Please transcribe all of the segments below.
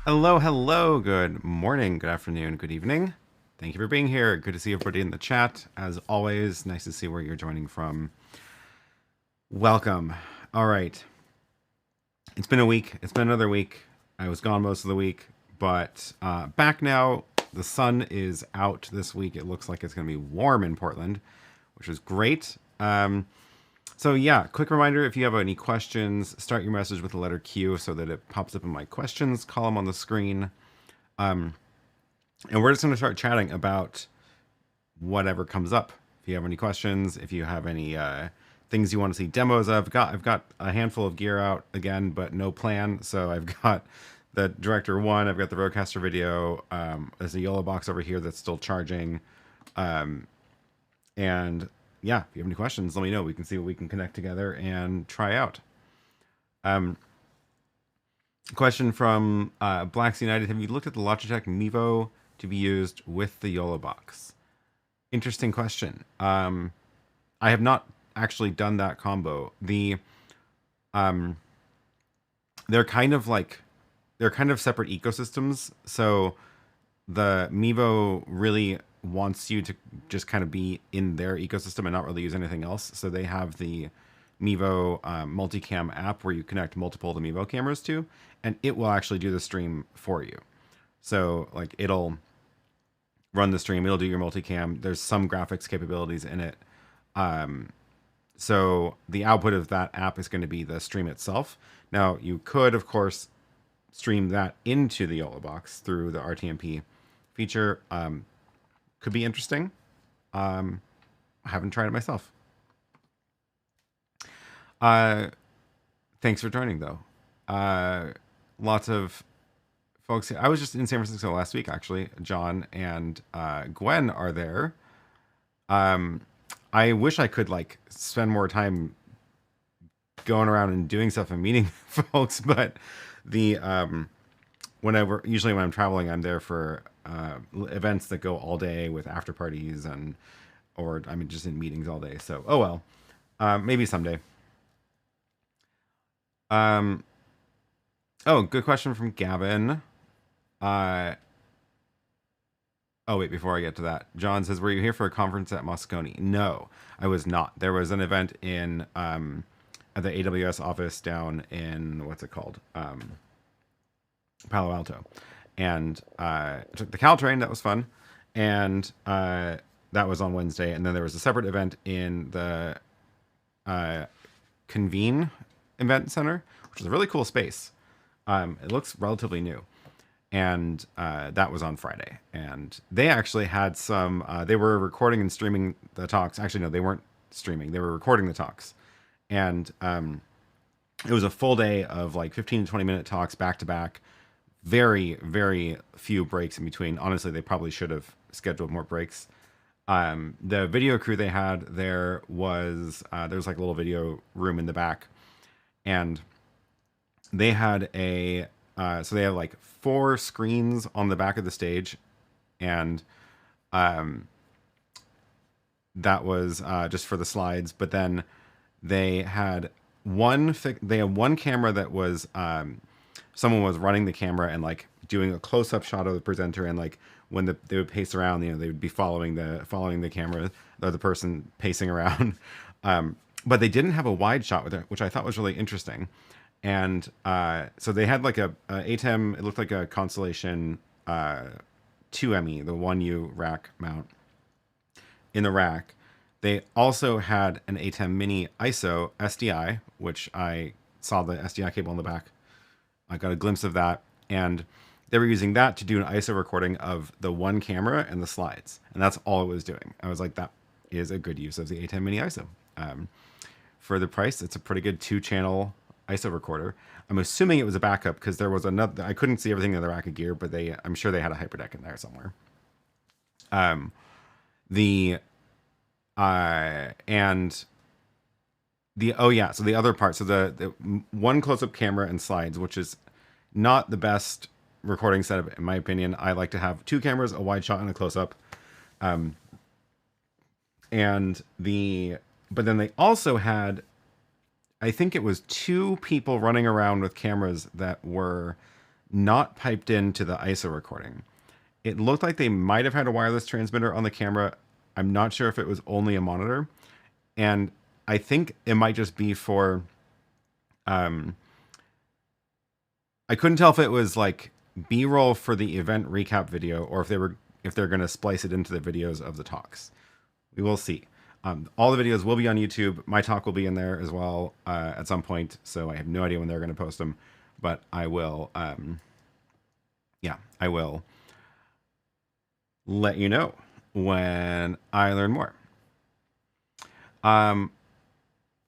Hello, hello. Good morning, good afternoon, good evening. Thank you for being here. Good to see everybody in the chat. As always, nice to see where you're joining from. Welcome. All right. It's been a week. It's been another week. I was gone most of the week, but back now. The sun is out this week. It looks like it's going to be warm in Portland, which is great. So yeah, quick reminder, if you have any questions, start your message with the letter Q so that it pops up in my questions column on the screen. And we're just going to start chatting about whatever comes up. If you have any questions, if you have any things you want to see demos of, I've got a handful of gear out again, but no plan. So I've got the Director 1, I've got the RØDECaster video, there's a YoloBox over here that's still charging. And yeah, if you have any questions, let me know. We can see what we can connect together and try out. Question from Blacks United. Have you looked at the Logitech Mevo to be used with the YoloBox? Interesting question. I have not actually done that combo. They're kind of separate ecosystems. So the Mevo really wants you to just kind of be in their ecosystem and not really use anything else. So they have the Mevo multicam app where you connect multiple of the Mevo cameras to, and it will actually do the stream for you. So like it'll run the stream, it'll do your multicam. There's some graphics capabilities in it. So the output of that app is going to be the stream itself. Now you could, of course, stream that into the YoloBox through the RTMP feature. Could be interesting. I haven't tried it myself. Thanks for joining, though. Lots of folks here. I was just in San Francisco last week, actually. John and Gwen are there. I wish I could like spend more time going around and doing stuff and meeting folks, but the usually when I'm traveling, I'm there for events that go all day with after parties or I'm just in meetings all day. So oh well, maybe someday. Oh, good question from Gavin. Oh wait, before I get to that, John says, "Were you here for a conference at Moscone?" No, I was not. There was an event in at the AWS office down in what's it called, Palo Alto, and took the Caltrain. That was fun, and that was on Wednesday. And then there was a separate event in the Convene Event Center, which is a really cool space. It looks relatively new, and that was on Friday. And they actually had some. They were recording and streaming the talks. Actually, no, they weren't streaming. They were recording the talks, and it was a full day of like 15 to 20-minute talks back to back. Very, very few breaks in between. Honestly, they probably should have scheduled more breaks. The video crew they had there was like a little video room in the back, and they had so they have like 4 screens on the back of the stage, and that was just for the slides. But then they had one camera that was someone was running the camera and like doing a close-up shot of the presenter, and like when they would pace around, they would be following the camera, the person pacing around. But they didn't have a wide shot with it, which I thought was really interesting. And so they had like a ATEM. It looked like a Constellation 2ME, the 1U rack mount in the rack. They also had an ATEM Mini ISO SDI, which I saw the SDI cable in the back. I got a glimpse of that, and they were using that to do an ISO recording of the one camera and the slides, and that's all it was doing. I was like, that is a good use of the ATEM Mini ISO. For the price, it's a pretty good 2-channel ISO recorder. I'm assuming it was a backup because there was another. I couldn't see everything in the rack of gear, but I'm sure they had a Hyperdeck in there somewhere. So the other part, so the one close-up camera and slides, which is not the best recording setup in my opinion. I like to have 2 cameras, a wide shot and a close-up. But then they also had, I think it was 2 people running around with cameras that were not piped into the ISO recording. It looked like they might have had a wireless transmitter on the camera. I'm not sure if it was only a monitor. And I think it might just be for, I couldn't tell if it was like B-roll for the event recap video or if they're going to splice it into the videos of the talks. We will see. All the videos will be on YouTube. My talk will be in there as well at some point. So I have no idea when they're going to post them, but I will, I will let you know when I learn more.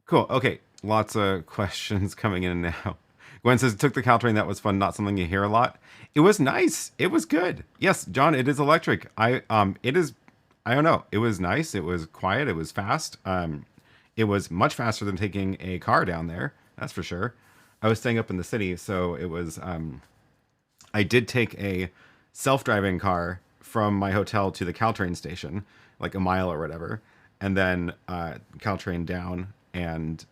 Cool. Okay. Lots of questions coming in now. Gwen says, took the Caltrain. That was fun. Not something you hear a lot. It was nice. It was good. Yes, John, it is electric. It is, I don't know. It was nice. It was quiet. It was fast. It was much faster than taking a car down there. That's for sure. I was staying up in the city. So it was, I did take a self-driving car from my hotel to the Caltrain station, like a mile or whatever. And then Caltrain down and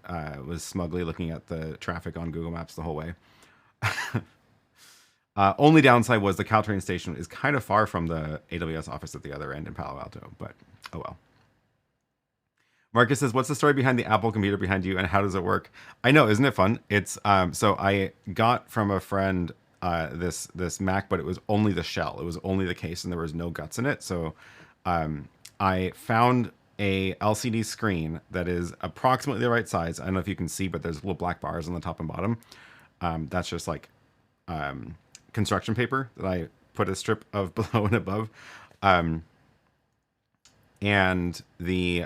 was smugly looking at the traffic on Google Maps the whole way. Only downside was the Caltrain station is kind of far from the AWS office at the other end in Palo Alto, but oh well. Marcus says, what's the story behind the Apple computer behind you and how does it work? I know, isn't it fun? It's so I got from a friend this Mac, but it was only the shell. It was only the case and there was no guts in it. So I found a LCD screen that is approximately the right size. I don't know if you can see, but there's little black bars on the top and bottom. That's just like construction paper that I put a strip of below and above. And the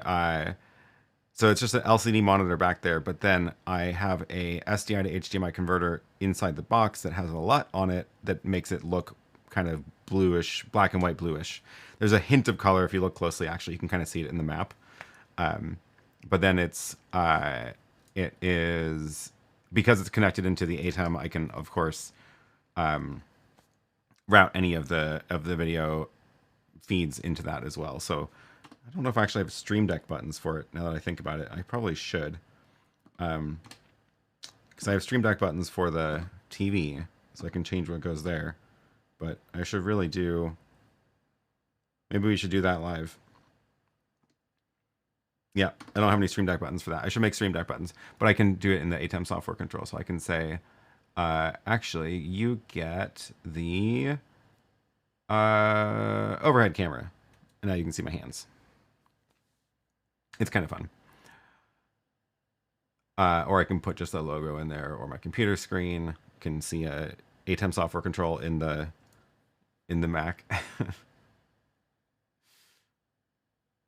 so it's just an LCD monitor back there, but then I have a SDI to HDMI converter inside the box that has a LUT on it that makes it look kind of bluish, black and white bluish. There's a hint of color if you look closely. Actually, you can kind of see it in the map. But then it is, because it's connected into the ATEM, I can of course route any of the video feeds into that as well. So I don't know if I actually have Stream Deck buttons for it now that I think about it. I probably should. Because I have Stream Deck buttons for the TV, so I can change what goes there. But I should really do... Maybe we should do that live. Yeah, I don't have any Stream Deck buttons for that. I should make Stream Deck buttons. But I can do it in the ATEM software control. So I can say, actually, you get the overhead camera. And now you can see my hands. It's kind of fun. Or I can put just a logo in there, or my computer screen. You can see a ATEM software control in the Mac.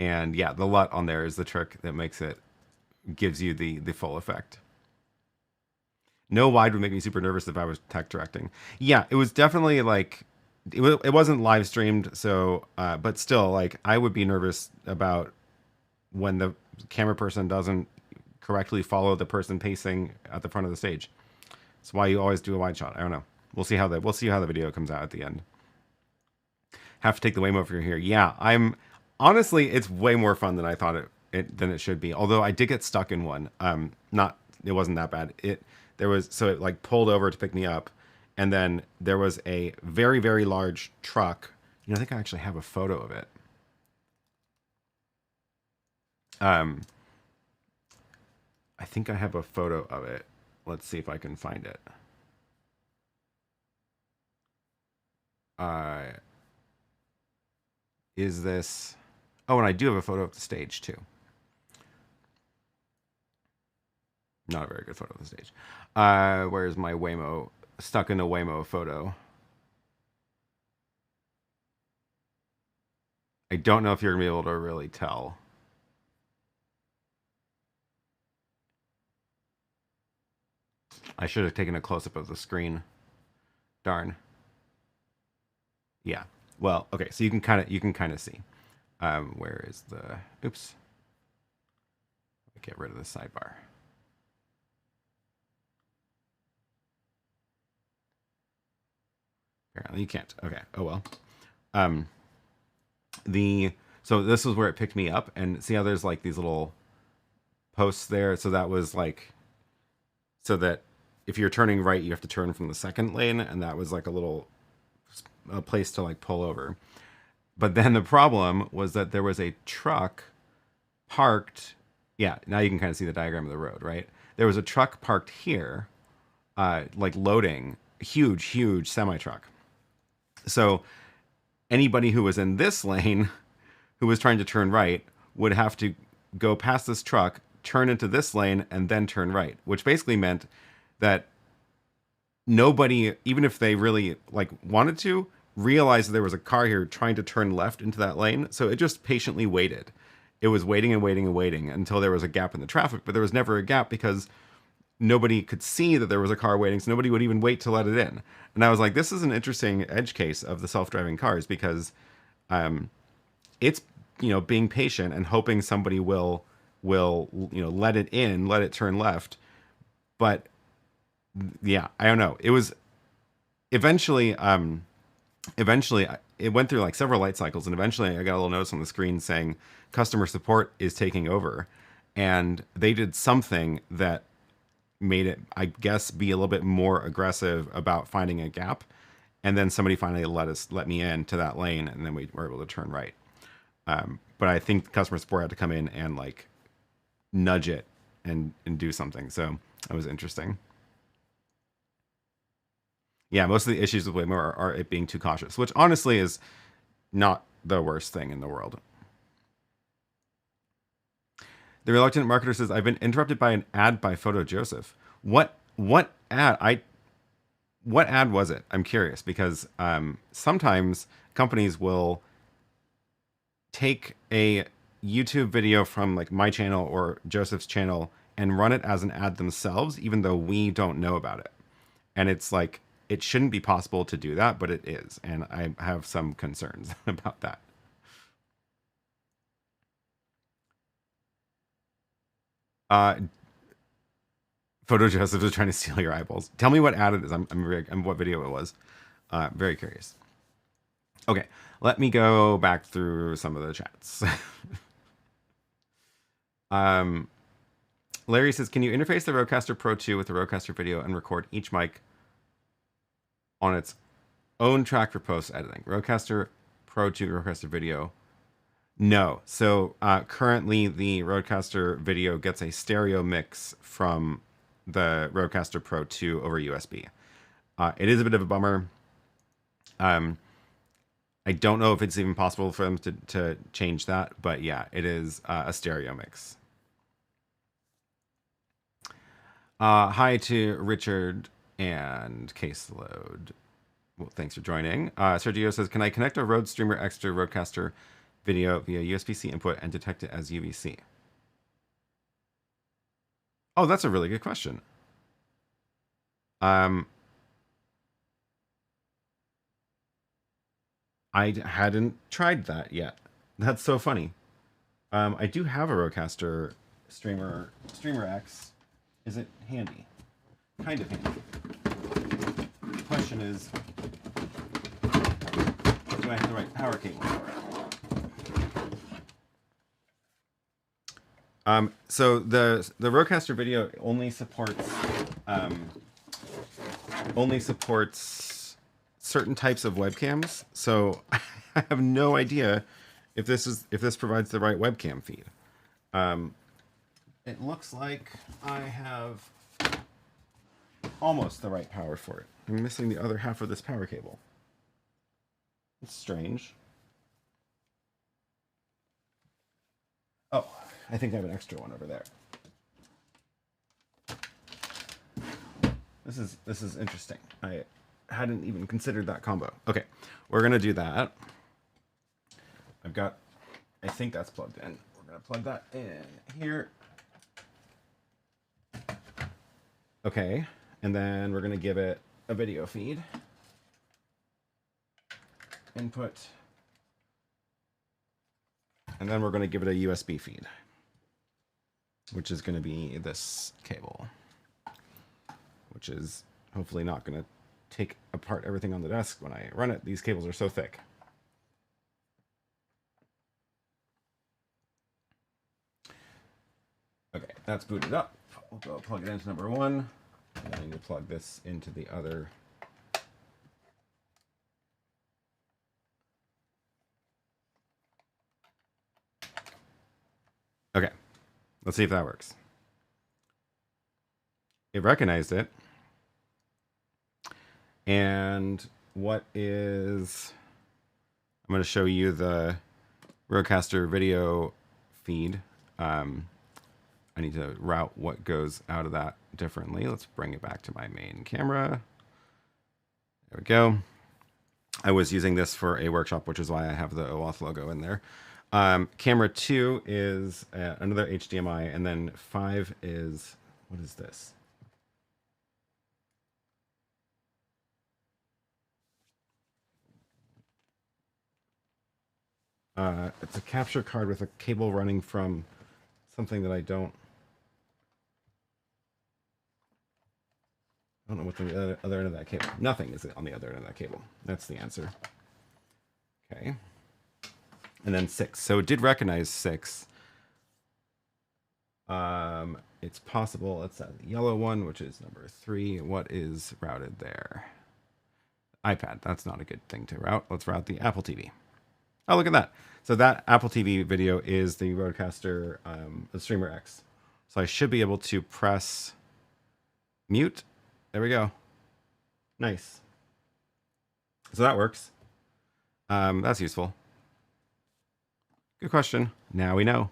And yeah, the LUT on there is the trick that makes it, gives you the full effect. No wide would make me super nervous if I was tech directing. Yeah, it was definitely like, it wasn't live streamed, so, but still, like, I would be nervous about when the camera person doesn't correctly follow the person pacing at the front of the stage. That's why you always do a wide shot. I don't know. We'll see how the video comes out at the end. Have to take the Waymo if you're here. Yeah, honestly, it's way more fun than I thought than it should be. Although I did get stuck in one. It wasn't that bad. It like pulled over to pick me up, and then there was a very, very large truck. I think I actually have a photo of it. I think I have a photo of it. Let's see if I can find it. Is this... Oh, and I do have a photo of the stage, too. Not a very good photo of the stage. Where's my Waymo? Stuck in a Waymo photo. I don't know if you're going to be able to really tell. I should have taken a close-up of the screen. Darn. Yeah. Well, okay, so you can kind of see. Where is the... Oops. Get rid of the sidebar. Apparently you can't. Okay. Oh, well. So this is where it picked me up, and see how there's like these little posts there? So that was like... So that if you're turning right, you have to turn from the second lane, and that was like a place to like pull over. But then the problem was that there was a truck parked. Yeah, now you can kind of see the diagram of the road, right? There was a truck parked here, like loading, huge semi truck. So anybody who was in this lane, who was trying to turn right, would have to go past this truck, turn into this lane, and then turn right, which basically meant that nobody, even if they really like wanted to, realized that there was a car here trying to turn left into that lane. So it just patiently waited. It was waiting and waiting and waiting until there was a gap in the traffic, but there was never a gap because nobody could see that there was a car waiting, so nobody would even wait to let it in. And I was like, this is an interesting edge case of the self-driving cars, because it's, being patient and hoping somebody will let it in, let it turn left. But yeah, I don't know. It was eventually it went through like several light cycles, and eventually I got a little notice on the screen saying customer support is taking over, and they did something that made it, I guess, be a little bit more aggressive about finding a gap. And then somebody finally let me in to that lane, and then we were able to turn right. But I think customer support had to come in and like nudge it and do something. So that was interesting. Yeah, most of the issues with Waymo are it being too cautious, which honestly is not the worst thing in the world. The reluctant marketer says, I've been interrupted by an ad by Photo Joseph. What ad? What ad was it? I'm curious, because sometimes companies will take a YouTube video from like my channel or Joseph's channel and run it as an ad themselves, even though we don't know about it. And it's like, it shouldn't be possible to do that, but it is. And I have some concerns about that. Photo Joseph is trying to steal your eyeballs. Tell me what ad it is. I'm what video it was. Very curious. Okay, let me go back through some of the chats. Larry says, can you interface the Rodecaster Pro 2 with the Rodecaster video and record each mic on its own track for post editing? Rodecaster Pro 2, Rodecaster video. No. So currently the Rodecaster video gets a stereo mix from the Rodecaster Pro 2 over USB. It is a bit of a bummer. I don't know if it's even possible for them to change that, but yeah, it is a stereo mix. Hi to Richard and Caseload. Well, thanks for joining. Sergio says, can I connect a RØDECaster X to Rodecaster video via USB-C input and detect it as UVC? Oh, that's a really good question. I hadn't tried that yet. That's so funny. I do have a Rodecaster Streamer X. Is it handy? Kind of handy. The question is, do I have the right power cable for it? So the Rodecaster video only supports certain types of webcams. So I have no idea if this provides the right webcam feed. It looks like I have almost the right power for it. I'm missing the other half of this power cable. It's strange. Oh, I think I have an extra one over there. This is interesting. I hadn't even considered that combo. Okay, we're gonna do that. I think that's plugged in. We're gonna plug that in here. Okay, and then we're gonna give it a video feed. Input. And then we're gonna give it a USB feed, which is gonna be this cable, which is hopefully not gonna take apart everything on the desk when I run it. These cables are so thick. Okay, that's booted up. We'll go plug it into number 1. And I need to plug this into the other. Okay, let's see if that works. It recognized it. And what is... I'm going to show you the RØDECaster video feed. I need to route what goes out of that differently. Let's bring it back to my main camera. There we go. I was using this for a workshop, which is why I have the OAuth logo in there. Camera 2 is another HDMI, and then 5 is... what is this? It's a capture card with a cable running from something that I don't know what's on the other end of that cable. Nothing is on the other end of that cable. That's the answer. Okay. And then 6. So it did recognize 6. It's possible. It's that yellow one, which is number 3. What is routed there? iPad. That's not a good thing to route. Let's route the Apple TV. Oh, look at that. So that Apple TV video is the RØDECaster, the Streamer X. So I should be able to press mute. There we go. Nice. So that works. That's useful. Good question. Now we know.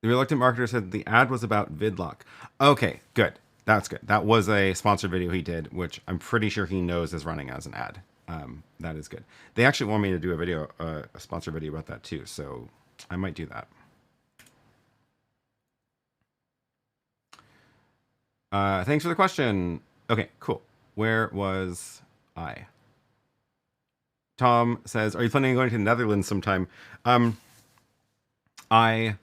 The reluctant marketer said the ad was about vidlock. Okay, good. That's good. That was a sponsored video he did, which I'm pretty sure he knows is running as an ad. That is good. They actually want me to do a video, a sponsored video about that too, so I might do that. Thanks for the question. Okay, cool. Where was I? Tom says, are you planning on going to the Netherlands sometime? I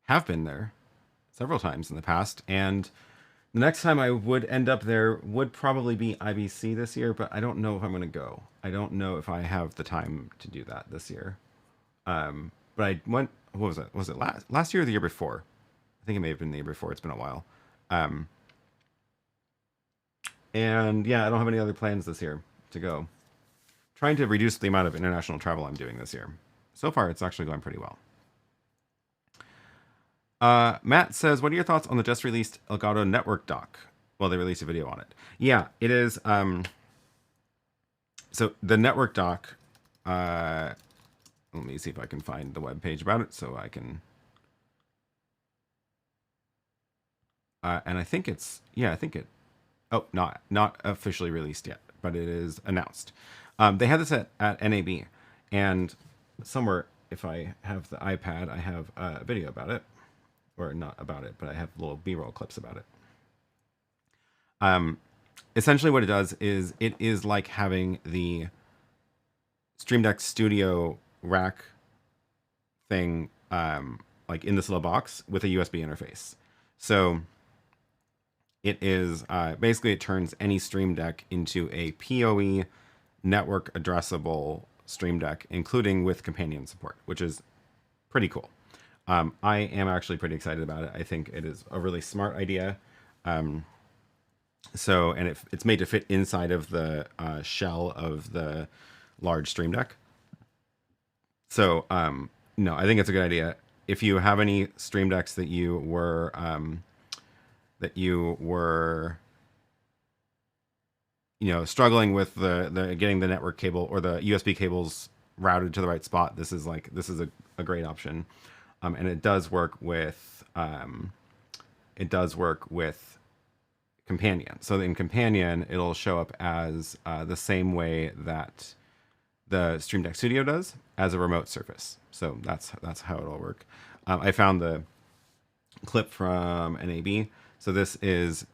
have been there several times in the past, and the next time I would end up there would probably be IBC this year, but I don't know if I'm going to go. I don't know if I have the time to do that this year. But I went, what was it? Was it last year or the year before? I think it may have been the year before. It's been a while. And yeah, I don't have any other plans this year to go. Trying to reduce the amount of international travel I'm doing this year. So far, it's actually going pretty well. Matt says, what are your thoughts on the just released Elgato network dock? Well, they released a video on it. Yeah, it is. So the network dock, let me see if I can find the web page about it so I can. And I think it's, yeah, I think it, oh, not officially released yet, but it is announced. They had this at NAB, and somewhere, if I have the iPad, I have a video about it. Or not about it, but I have little B-roll clips about it. Essentially what it does is it is like having the Stream Deck Studio rack thing like in this little box with a USB interface. So it is basically it turns any Stream Deck into a PoE network addressable Stream Deck, including with companion support, which is pretty cool. I am actually pretty excited about it. I think it is a really smart idea. So, and it's made to fit inside of the shell of the large Stream Deck. So, no, I think it's a good idea. If you have any Stream Decks that you were struggling with the getting the network cable or the USB cables routed to the right spot, this is a great option. And it does work with Companion. So in Companion, it'll show up as the same way that the Stream Deck Studio does, as a remote surface. So that's how it'll work. I found the clip from NAB. So this is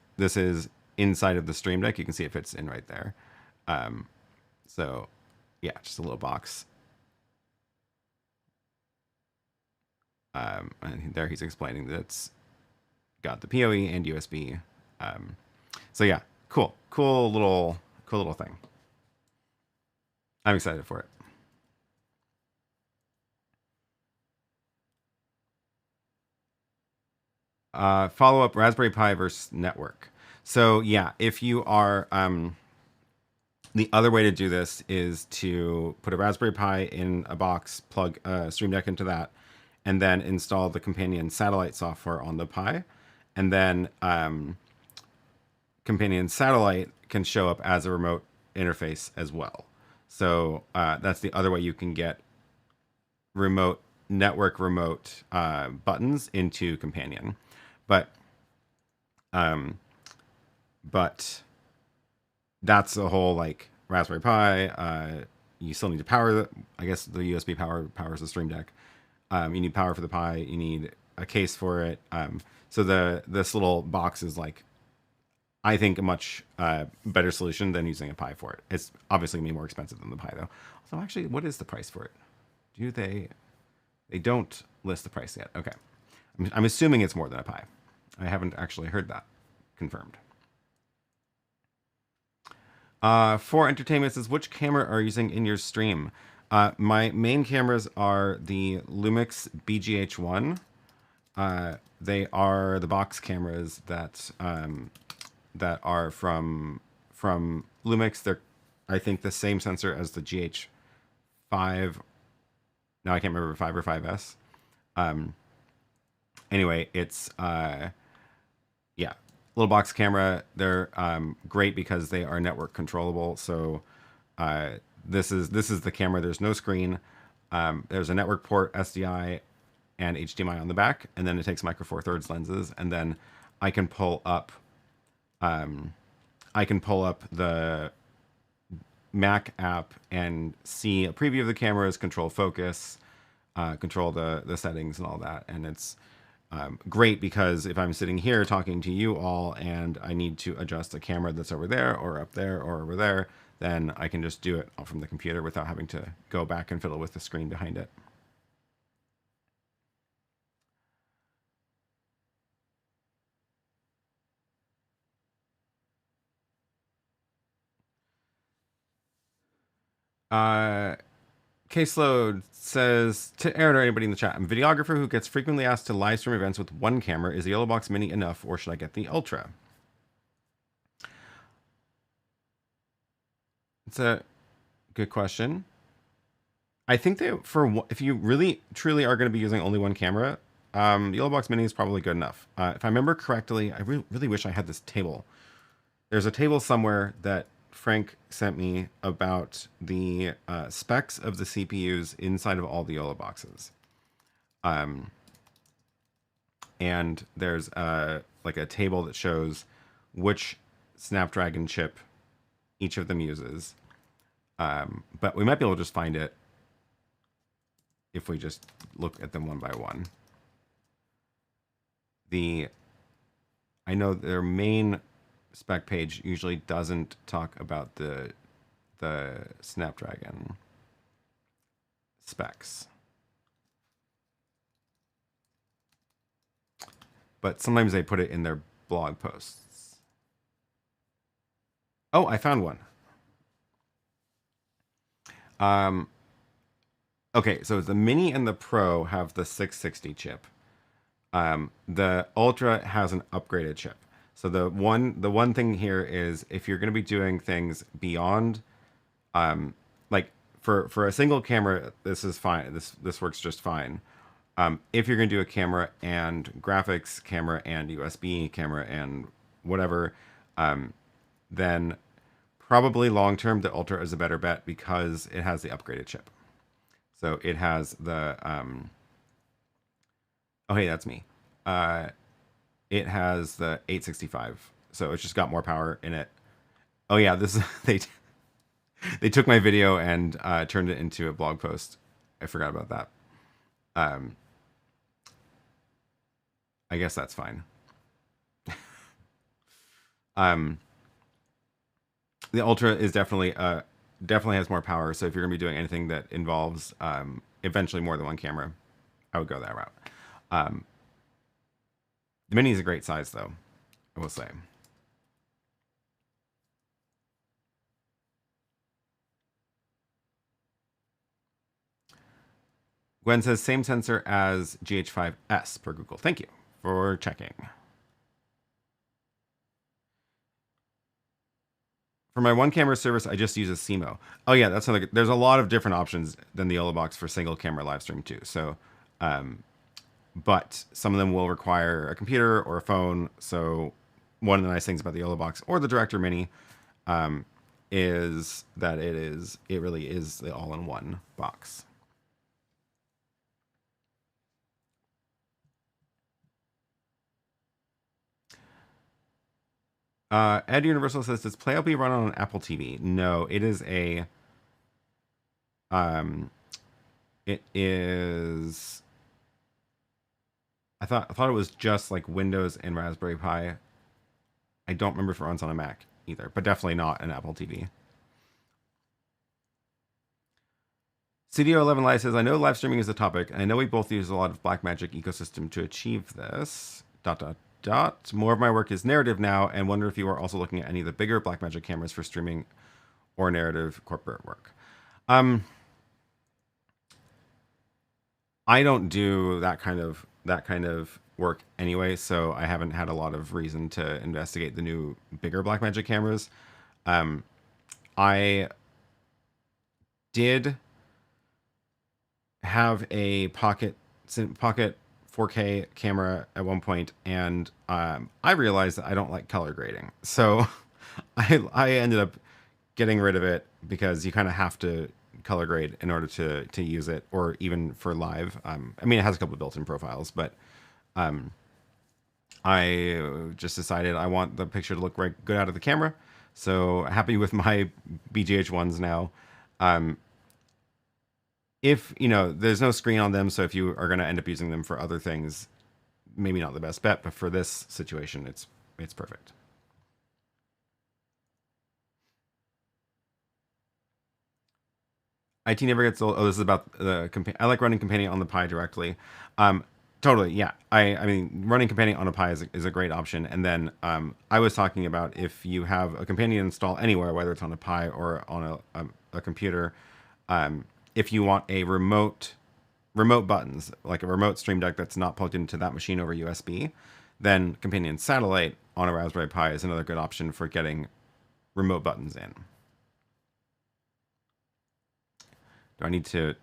inside of the Stream Deck. You can see it fits in right there. So yeah, just a little box. And there he's explaining that it's got the PoE and USB. So yeah, cool little thing. I'm excited for it. Follow up Raspberry Pi versus network. So yeah, if you are the other way to do this is to put a Raspberry Pi in a box, plug Stream Deck into that, and then install the companion satellite software on the Pi, and then companion satellite can show up as a remote interface as well. So that's the other way you can get remote network remote buttons into companion, but um, but that's a whole like Raspberry Pi. You still need to power the, I guess the USB power powers the Stream Deck. You need power for the Pi. You need a case for it. So this little box is like, I think, a much better solution than using a Pi for it. It's obviously gonna be more expensive than the Pi though. So actually, what is the price for it? Do they? They don't list the price yet. Okay, I'm assuming it's more than a Pi. I haven't actually heard that confirmed. For entertainment says, which camera are you using in your stream? My main cameras are the LUMIX BGH1. They are the box cameras that that are from LUMIX. They're, I think, the same sensor as the GH5. Now I can't remember 5 or 5S. Anyway, it's yeah, little box camera. They're great because they are network controllable. So this is the camera. There's no screen. There's a network port, SDI, and HDMI on the back, and then it takes Micro Four Thirds lenses, and then I can pull up the Mac app and see a preview of the cameras, control focus, control the settings and all that, and it's great because if I'm sitting here talking to you all and I need to adjust a camera that's over there or up there or over there, then I can just do it all from the computer without having to go back and fiddle with the screen behind it. Caseload says, to Aaron or anybody in the chat, I'm a videographer who gets frequently asked to live stream events with one camera. Is the YoloBox Mini enough, or should I get the Ultra? It's a good question. I think that if you really truly are going to be using only one camera, the YoloBox Mini is probably good enough. If I remember correctly, I really wish I had this table. There's a table somewhere that Frank sent me about the specs of the CPUs inside of all the YoloBoxes. And there's like a table that shows which Snapdragon chip each of them uses. But we might be able to just find it if we just look at them one by one. I know their main spec page usually doesn't talk about the Snapdragon specs. But sometimes they put it in their blog posts. Oh, I found one. Okay, so the Mini and the Pro have the 660 chip. The Ultra has an upgraded chip. So the one thing here is if you're going to be doing things beyond, like for a single camera, this is fine. This works just fine. If you're going to do a camera and graphics camera and USB camera and whatever, then probably long term the Ultra is a better bet because it has the upgraded chip. So it has the oh hey, that's me. It has the 865, so it's just got more power in it. Oh yeah, this is they took my video and turned it into a blog post. I forgot about that. I guess that's fine. The Ultra is definitely has more power. So if you're gonna be doing anything that involves eventually more than one camera, I would go that route. The Mini is a great size, though, I will say. Gwen says, same sensor as GH5S per Google. Thank you for checking. For my one camera service, I just use a CMO. Oh yeah, that's another. There's a lot of different options than the YoloBox for single camera live stream too. So, but some of them will require a computer or a phone. So, one of the nice things about the YoloBox or the Director Mini is that it really is the all-in-one box. Ed Universal says, does Playo be run on an Apple TV? No, it is a it is I thought it was just like Windows and Raspberry Pi. I don't remember if it runs on a Mac either, but definitely not an Apple TV. CDO11 Live says, I know live streaming is a topic, and I know we both use a lot of Blackmagic ecosystem to achieve this. ... More of my work is narrative now, and wonder if you are also looking at any of the bigger Blackmagic cameras for streaming or narrative corporate work. I don't do that kind of work anyway, so I haven't had a lot of reason to investigate the new bigger Blackmagic cameras. I did have a pocket 4K camera at one point, and I realized that I don't like color grading, so I ended up getting rid of it because you kind of have to color grade in order to use it, or even for live. I mean, it has a couple of built-in profiles, but I just decided I want the picture to look right good out of the camera. So happy with my BGH ones now. If, you know, there's no screen on them, so if you are going to end up using them for other things, maybe not the best bet, but for this situation, it's perfect. IT never gets old. Oh, this is about the I like running Companion on the Pi directly. Totally, yeah. I mean, running Companion on a Pi is a great option. And then I was talking about if you have a Companion installed anywhere, whether it's on a Pi or on a computer, if you want a remote buttons, like a remote Stream Deck that's not plugged into that machine over USB, then Companion Satellite on a Raspberry Pi is another good option for getting remote buttons in. Do I need to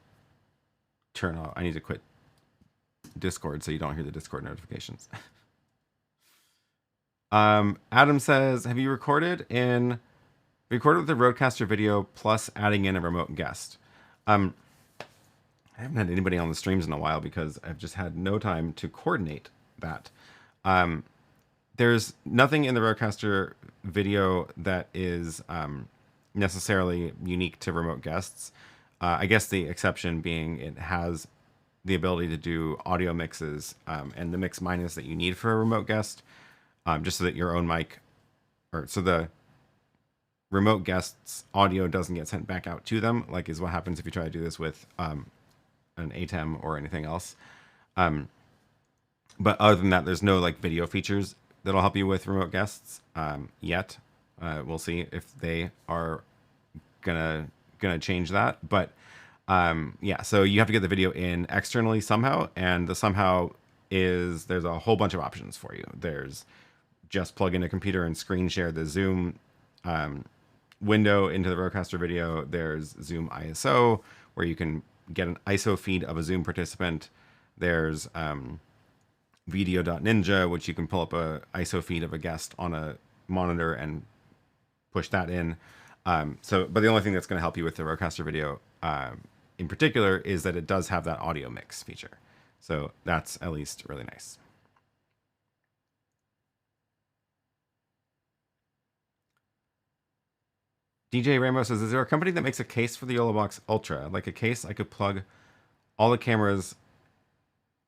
turn off? I need to quit Discord so you don't hear the Discord notifications. Adam says, have you recorded with the Rodecaster video plus adding in a remote guest? I haven't had anybody on the streams in a while because I've just had no time to coordinate that. There's nothing in the Rodecaster video that is necessarily unique to remote guests. I guess the exception being it has the ability to do audio mixes and the mix minus that you need for a remote guest, just so that your own mic, or so the remote guest's audio doesn't get sent back out to them, like is what happens if you try to do this with an ATEM or anything else. But other than that, there's no like video features that'll help you with remote guests yet. We'll see if they are gonna change that, but yeah, so you have to get the video in externally somehow, and the somehow is there's a whole bunch of options for you. There's just plug in a computer and screen share the Zoom window into the Rodecaster video. There's Zoom ISO, where you can get an ISO feed of a Zoom participant. There's video.ninja, which you can pull up a ISO feed of a guest on a monitor and push that in. But the only thing that's going to help you with the Rodecaster video in particular is that it does have that audio mix feature. So that's at least really nice. DJ Rainbow says, is there a company that makes a case for the YoloBox Ultra? Like a case I could plug all the cameras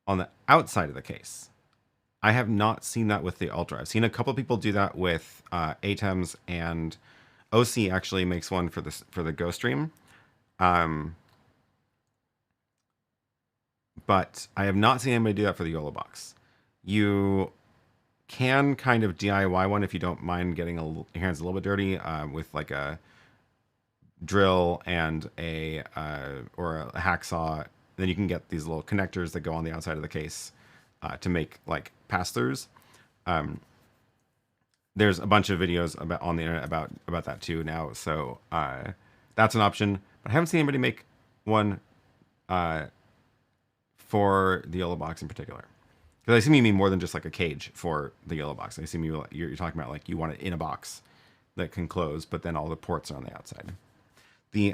on the outside of the case. I have not seen that with the Ultra. I've seen a couple people do that with ATEMs, and OC actually makes one for the GhostStream. But I have not seen anybody do that for the YoloBox. You can kind of DIY one if you don't mind getting your hands a little bit dirty with like a drill and or a hacksaw. Then you can get these little connectors that go on the outside of the case to make like pass-throughs. There's a bunch of videos about on the internet about that too now. So that's an option. But I haven't seen anybody make one for the YoloBox in particular. Because I assume you mean more than just like a cage for the YoloBox. I assume you're talking about like you want it in a box that can close, but then all the ports are on the outside. The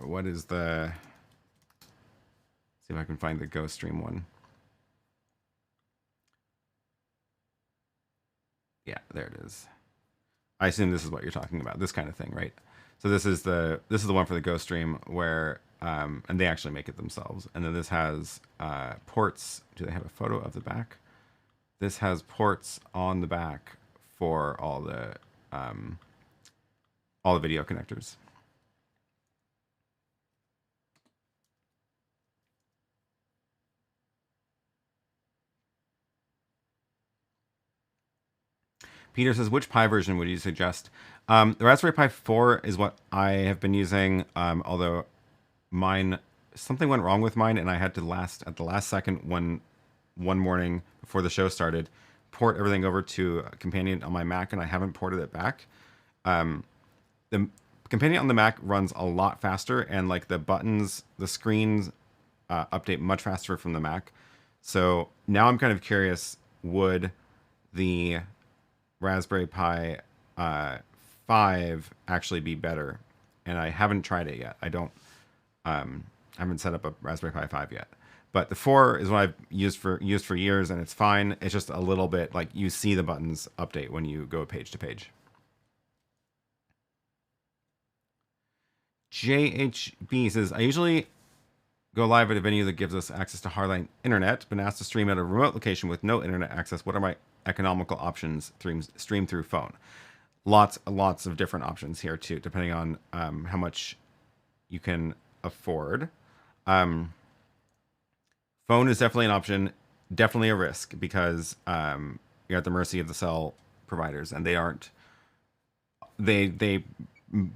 what is the? See if I can find the GhostStream one. Yeah, there it is. I assume this is what you're talking about. This kind of thing, right? So this is the one for the GhostStream where and they actually make it themselves. And then this has ports. Do they have a photo of the back? This has ports on the back for all the video connectors. Peter says, which Pi version would you suggest? The Raspberry Pi 4 is what I have been using, although something went wrong with mine, and I had to at the last second one morning before the show started, port everything over to a Companion on my Mac, and I haven't ported it back. The Companion on the Mac runs a lot faster, and like the buttons, the screens update much faster from the Mac. So now I'm kind of curious, would the Raspberry Pi 5 actually be better? And I haven't tried it yet. I haven't set up a Raspberry Pi 5 yet. But the 4 is what I've used for years, and it's fine. It's just a little bit like you see the buttons update when you go page to page. JHB says, I usually go live at a venue that gives us access to hardline internet, but asked to stream at a remote location with no internet access. What are my economical options? Stream through phone. Lots of different options here too, depending on how much you can afford. Phone is definitely an option, definitely a risk, because you're at the mercy of the cell providers, and they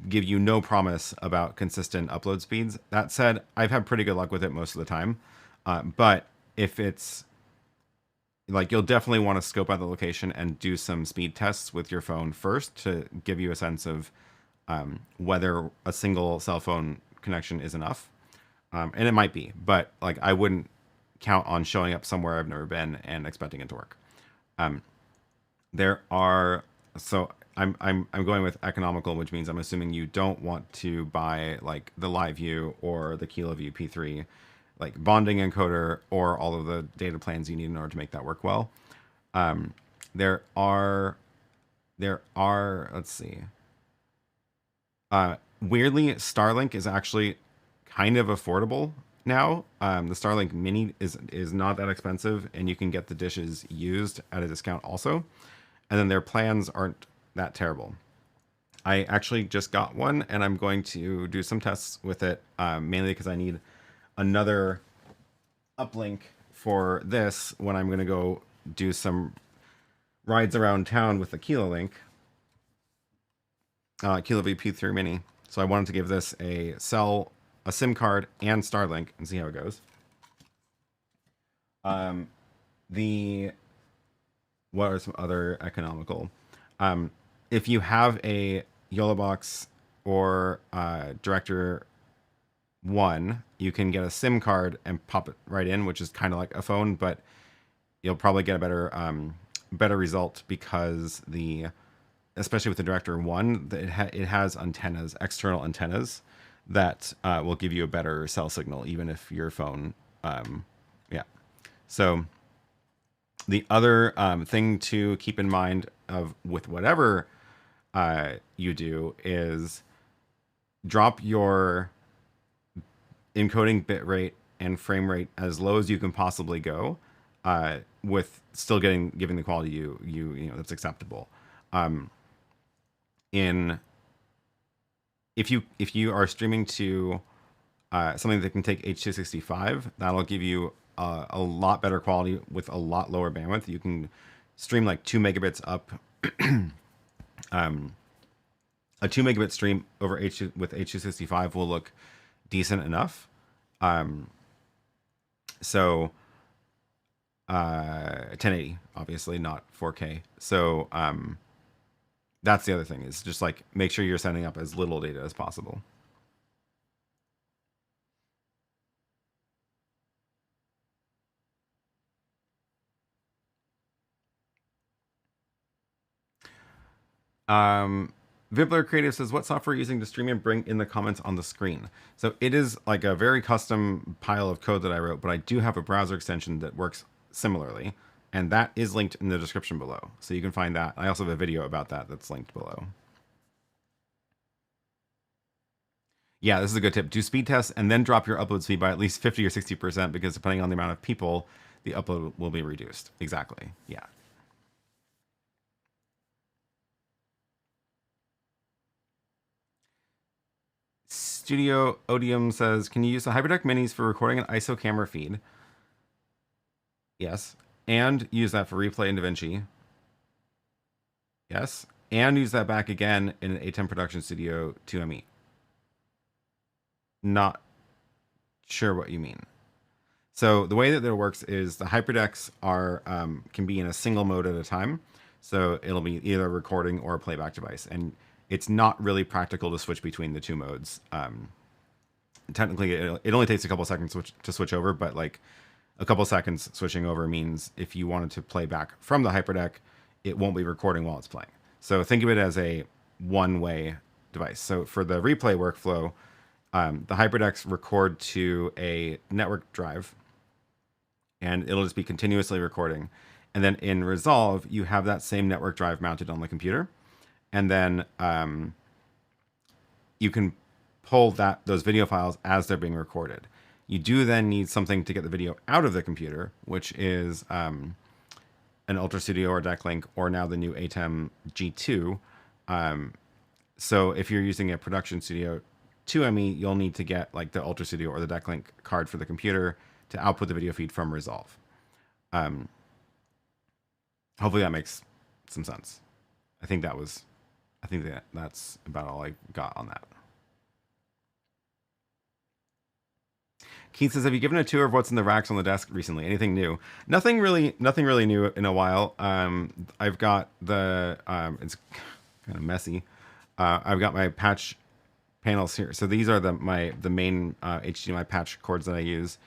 give you no promise about consistent upload speeds. That said, I've had pretty good luck with it most of the time. But if it's like, you'll definitely want to scope out the location and do some speed tests with your phone first to give you a sense of whether a single cell phone connection is enough. And it might be, but like I wouldn't count on showing up somewhere I've never been and expecting it to work. I'm going with economical, which means I'm assuming you don't want to buy like the LiveView or the KiloView P3, like bonding encoder, or all of the data plans you need in order to make that work well. There are, let's see. Weirdly, Starlink is actually kind of affordable now. The Starlink Mini is not that expensive, and you can get the dishes used at a discount also. And then their plans aren't that terrible. I actually just got one, and I'm going to do some tests with it, mainly because I need another uplink for this when I'm going to go do some rides around town with the KiloLink, KiloView P3 Mini. So I wanted to give this a SIM card and Starlink and see how it goes. What are some other economical? If you have a YoloBox or Director 1, you can get a SIM card and pop it right in, which is kind of like a phone, but you'll probably get a better result because especially with the Director 1, it has antennas, external antennas that will give you a better cell signal, even if your phone, yeah. So the other thing to keep in mind with whatever you do is drop your encoding bitrate and frame rate as low as you can possibly go, with still giving the quality you know that's acceptable. If you are streaming to something that can take H.265, that'll give you a lot better quality with a lot lower bandwidth. You can stream like 2 megabits up. A 2 megabit stream over with H.265 will look decent enough. So 1080, obviously not 4K. So that's the other thing, is just like make sure you're sending up as little data as possible. Vibler Creative says, what software are you using to stream and bring in the comments on the screen? So it is like a very custom pile of code that I wrote, but I do have a browser extension that works similarly, and that is linked in the description below. So you can find that. I also have a video about that that's linked below. Yeah, this is a good tip. Do speed tests and then drop your upload speed by at least 50 or 60%, because depending on the amount of people, the upload will be reduced. Exactly. Yeah. Studio Odium says, can you use the Hyperdeck minis for recording an ISO camera feed? Yes. And use that for replay in DaVinci? Yes. And use that back again in an ATEM Production Studio 2ME? Not sure what you mean. So the way that it works is the Hyperdecks are can be in a single mode at a time. So it'll be either a recording or a playback device. And it's not really practical to switch between the two modes. Technically, it only takes a couple seconds to switch over, but like a couple seconds switching over means if you wanted to play back from the Hyperdeck, it won't be recording while it's playing. So think of it as a one-way device. So for the replay workflow, the Hyperdecks record to a network drive, and it'll just be continuously recording. And then in Resolve, you have that same network drive mounted on the computer, and then you can pull those video files as they're being recorded. You do then need something to get the video out of the computer, which is an Ultra Studio or Deck Link, or now the new ATEM G2. So if you're using a Production Studio 2ME, you'll need to get like the Ultra Studio or the Deck Link card for the computer to output the video feed from Resolve. Hopefully that makes some sense. I think that's about all I got on that. Keith says, have you given a tour of what's in the racks on the desk recently? Anything new? Nothing really new in a while. I've got the it's kind of messy. I've got my patch panels here. So these are the main HDMI patch cords that I use.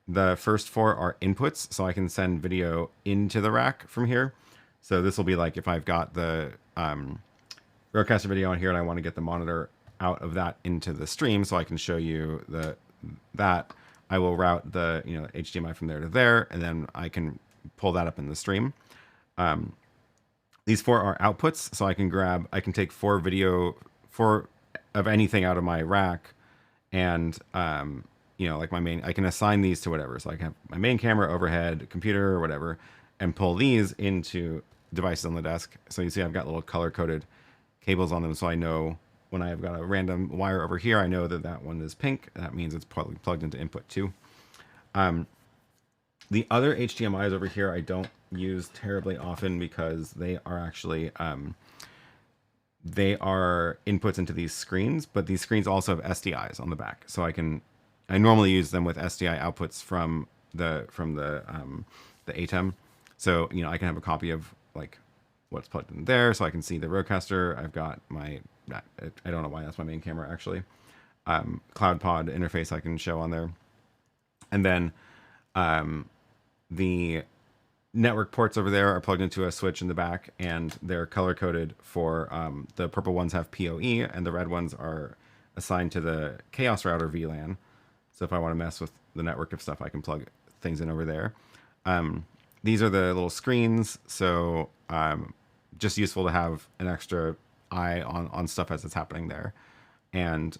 The first four are inputs, so I can send video into the rack from here. So this will be like if I've got the Rodecaster video on here and I want to get the monitor out of that into the stream, so I can show you that. I will route the HDMI from there to there, and then I can pull that up in the stream. These four are outputs, so I can take four of anything out of my rack, and like my main, I can assign these to whatever. So I can have my main camera, overhead, computer, or whatever, and pull these into devices on the desk. So you see I've got little color-coded cables on them, so I know when I've got a random wire over here, I know that one is pink. That means it's probably plugged into input 2. The other HDMIs over here I don't use terribly often because they are actually they are inputs into these screens, but these screens also have SDIs on the back. So I normally use them with SDI outputs from the ATEM. So I can have a copy of like what's plugged in there, so I can see the Rodecaster. I've got my I don't know why that's my main camera actually. CloudPod interface I can show on there, and then the network ports over there are plugged into a switch in the back, and they're color coded for the purple ones have PoE, and the red ones are assigned to the Chaos Router VLAN. So if I want to mess with the network of stuff, I can plug things in over there. These are the little screens, so just useful to have an extra eye on stuff as it's happening there. And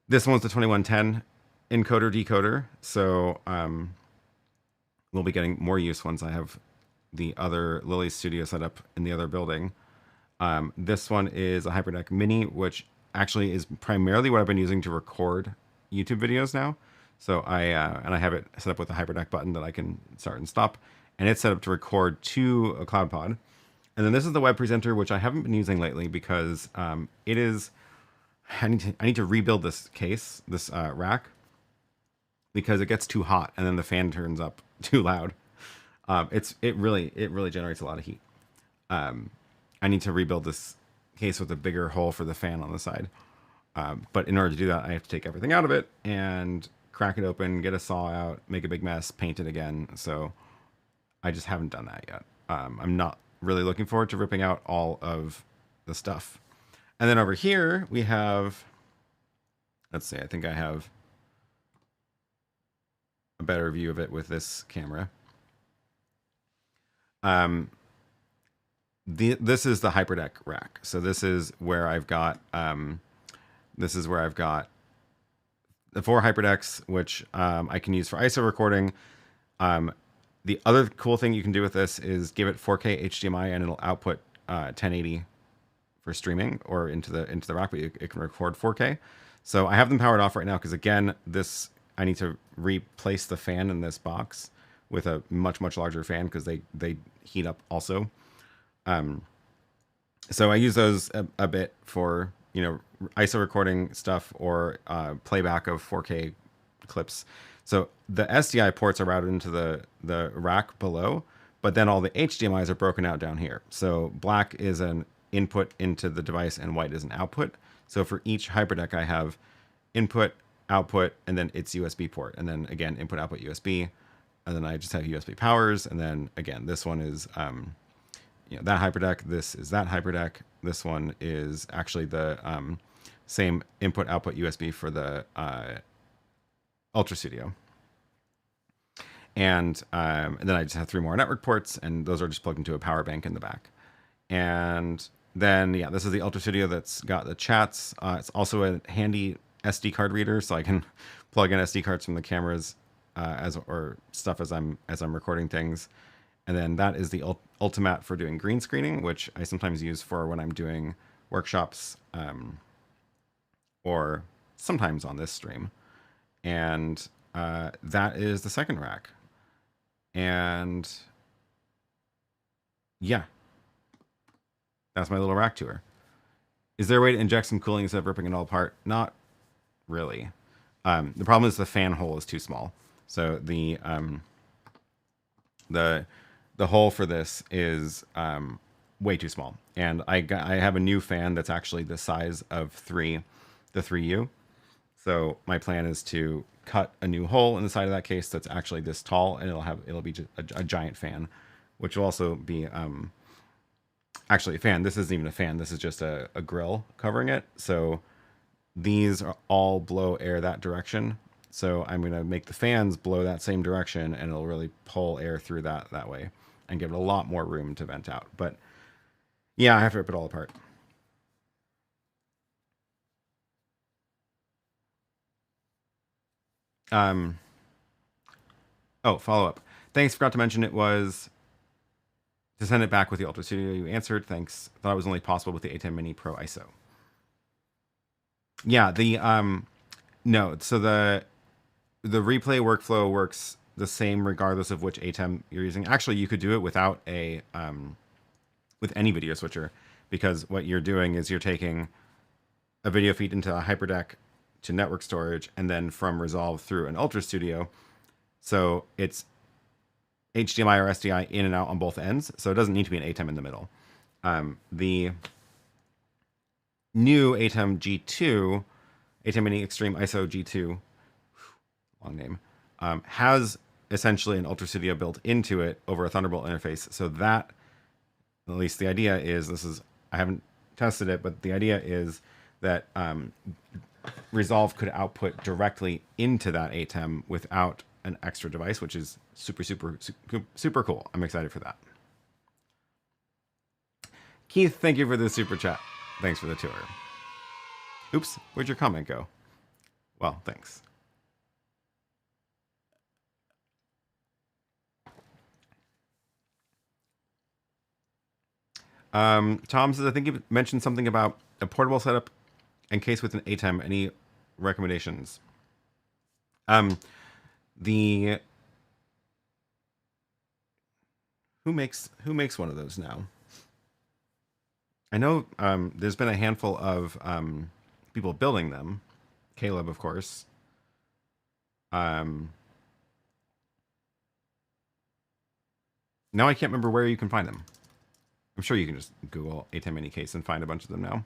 this one's the 2110 encoder decoder, so we'll be getting more use once I have the other Lily Studio set up in the other building. This one is a Hyperdeck Mini, which actually is primarily what I've been using to record YouTube videos now. So I have it set up with a Hyperdeck button that I can start and stop, and it's set up to record to a CloudPod. And then this is the web presenter, which I haven't been using lately because it is. I need to rebuild this case, this rack, because it gets too hot and then the fan turns up too loud. It really generates a lot of heat. I need to rebuild this case with a bigger hole for the fan on the side. But in order to do that, I have to take everything out of it and crack it open, get a saw out, make a big mess, paint it again. So I just haven't done that yet. I'm not really looking forward to ripping out all of the stuff. And then over here we have, let's see, I think I have a better view of it with this camera. This is the Hyperdeck rack. So this is where I've got the 4 Hyperdecks, which I can use for ISO recording. The other cool thing you can do with this is give it 4K HDMI and it'll output 1080 for streaming or into the rack, but it can record 4K. So I have them powered off right now because again, I need to replace the fan in this box with a much larger fan because they heat up also. So I use those a bit for, you know, ISO recording stuff or playback of 4K clips. So the SDI ports are routed into the rack below, but then all the HDMIs are broken out down here. So black is an input into the device and white is an output. So for each Hyperdeck, I have input, output, and then its USB port. And then again, input, output, USB. And then I just have USB powers. And then again, this one is, you know, that Hyperdeck. This is that Hyperdeck. This one is actually the same input, output USB for the Ultra Studio. And then I just have 3 more network ports, and those are just plugged into a power bank in the back. And then, yeah, this is the Ultra Studio that's got the chats. It's also a handy SD card reader, so I can plug in SD cards from the cameras or stuff as I'm recording things. And then that is the Ultimat for doing green screening, which I sometimes use for when I'm doing workshops or sometimes on this stream. And that is the second rack. And yeah, that's my little rack tour. Is there a way to inject some cooling instead of ripping it all apart? Not really. The problem is the fan hole is too small. So the hole for this is way too small. And I have a new fan that's actually the size of the 3U. So my plan is to cut a new hole in the side of that case that's actually this tall, and it'll be just a giant fan, which will also be actually a fan. This isn't even a fan. This is just a grill covering it. So these are all blow air that direction. So I'm going to make the fans blow that same direction, and it'll really pull air through that way and give it a lot more room to vent out. But yeah, I have to rip it all apart. Oh, follow up. Thanks. Forgot to mention it was to send it back with the Ultra Studio. You answered. Thanks. Thought it was only possible with the ATEM Mini Pro ISO. Yeah, no. So the replay workflow works the same regardless of which ATEM you're using. Actually, you could do it without with any video switcher, because what you're doing is you're taking a video feed into a Hyperdeck to network storage, and then from Resolve through an Ultra Studio. So it's HDMI or SDI in and out on both ends. So it doesn't need to be an ATEM in the middle. The new ATEM G2, ATEM Mini Extreme ISO G2, long name, has essentially an Ultra Studio built into it over a Thunderbolt interface. So that, at least the idea is, I haven't tested it, but the idea is that Resolve could output directly into that ATEM without an extra device, which is super cool. I'm excited for that. Keith, thank you for the super chat. Thanks for the tour. Oops, where'd your comment go? Well, thanks. Tom says, I think you mentioned something about a portable setup in case with an ATEM. Any recommendations? Who makes one of those now? I know there's been a handful of people building them. Caleb, of course. Um, now I can't remember where you can find them. I'm sure you can just Google ATEM mini case and find a bunch of them now.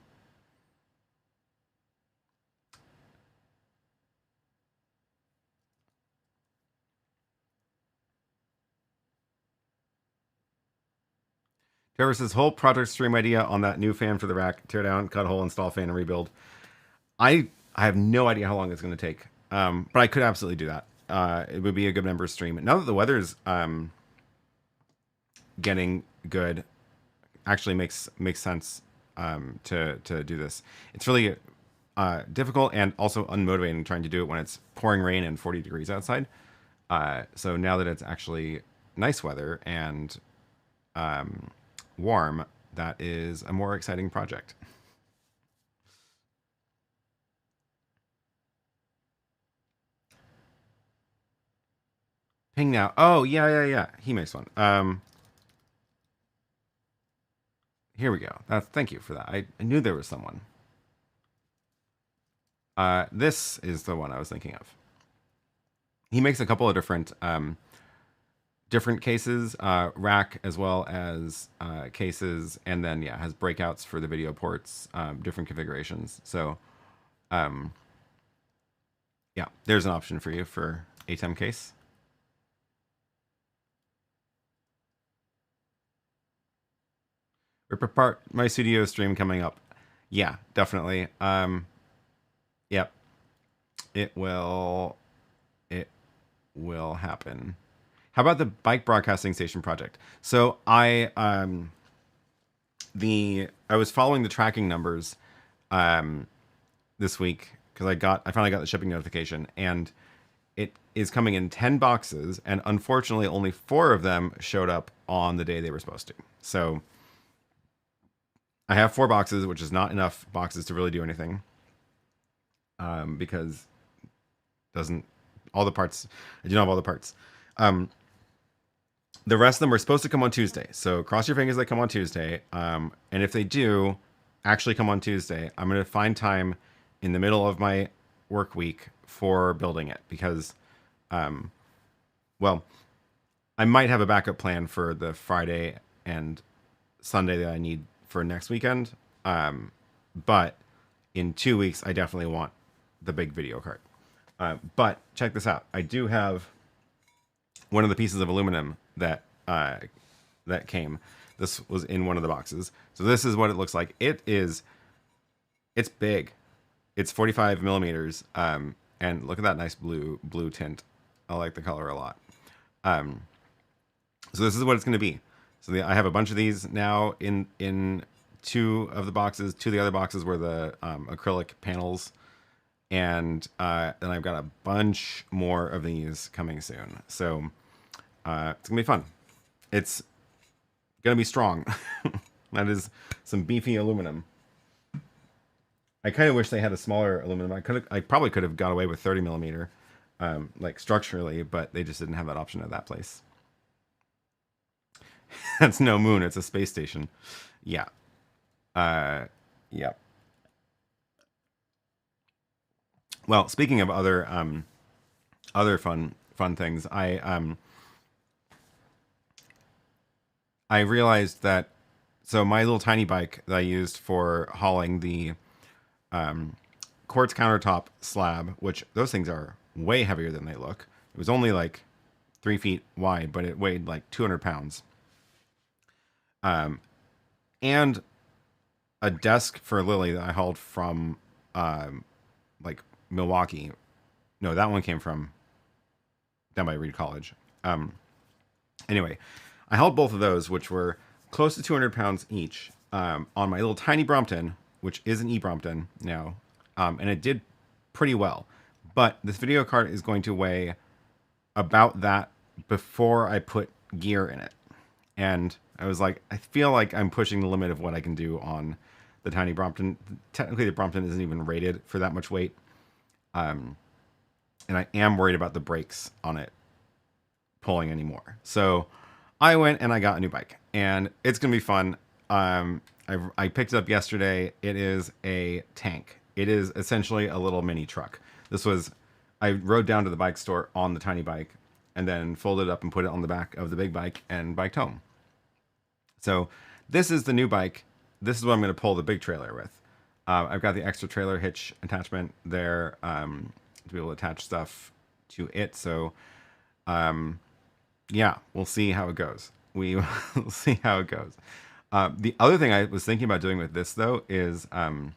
Trevor says, whole project stream idea on that new fan for the rack. Tear down, cut a hole, install fan, and rebuild. I have no idea how long it's going to take, but I could absolutely do that. It would be a good member stream. Now that the weather's getting good, actually makes sense to do this. It's really difficult and also unmotivating trying to do it when it's pouring rain and 40 degrees outside. So now that it's actually nice weather and warm, that is a more exciting project. Ping now. Oh, yeah. He makes one. Here we go. Thank you for that. I knew there was someone. This is the one I was thinking of. He makes a couple of different cases, rack as well as cases, and then yeah, has breakouts for the video ports, different configurations. So, yeah, there's an option for you for ATEM case. Rip apart my studio stream coming up. Yeah, definitely. Yep. It will happen. How about the bike broadcasting station project? So I was following the tracking numbers this week because I finally got the shipping notification, and it is coming in 10 boxes, and unfortunately only 4 of them showed up on the day they were supposed to. So I have 4 boxes, which is not enough boxes to really do anything. Because all the parts, I do not have all the parts. The rest of them are supposed to come on Tuesday. So cross your fingers they come on Tuesday. And if they do actually come on Tuesday, I'm going to find time in the middle of my work week for building it because, well, I might have a backup plan for the Friday and Sunday that I need for next weekend. But in 2 weeks, I definitely want the big video card. But check this out. I do have one of the pieces of aluminum that came. This was in one of the boxes. So this is what it looks like. It's big. It's 45 millimeters. And look at that nice blue tint. I like the color a lot. So this is what it's going to be. So I have a bunch of these now in 2 of the boxes. 2 of the other boxes were the acrylic panels. And then I've got a bunch more of these coming soon. So it's going to be fun. It's going to be strong. That is some beefy aluminum. I kind of wish they had a smaller aluminum. I probably could have got away with 30 millimeter, like structurally, but they just didn't have that option at that place. That's no moon. It's a space station. Yeah. Yeah. Well, speaking of other fun things, I realized that my little tiny bike that I used for hauling the quartz countertop slab, which those things are way heavier than they look. It was only like 3 feet wide, but it weighed like 200 pounds. And a desk for Lily that I hauled from like Milwaukee. No, that one came from down by Reed College. Anyway, I held both of those, which were close to 200 pounds each, on my little tiny Brompton, which is an e-Brompton now, and it did pretty well. But this video card is going to weigh about that before I put gear in it. And I was like, I feel like I'm pushing the limit of what I can do on the tiny Brompton. Technically, the Brompton isn't even rated for that much weight. And I am worried about the brakes on it pulling anymore. So I went and I got a new bike, and it's going to be fun. I picked it up yesterday. It is a tank. It is essentially a little mini truck. This was I rode down to the bike store on the tiny bike and then folded it up and put it on the back of the big bike and biked home. So this is the new bike. This is what I'm going to pull the big trailer with. I've got the extra trailer hitch attachment there to be able to attach stuff to it. So yeah, we'll see how it goes. We will see how it goes. The other thing I was thinking about doing with this though is because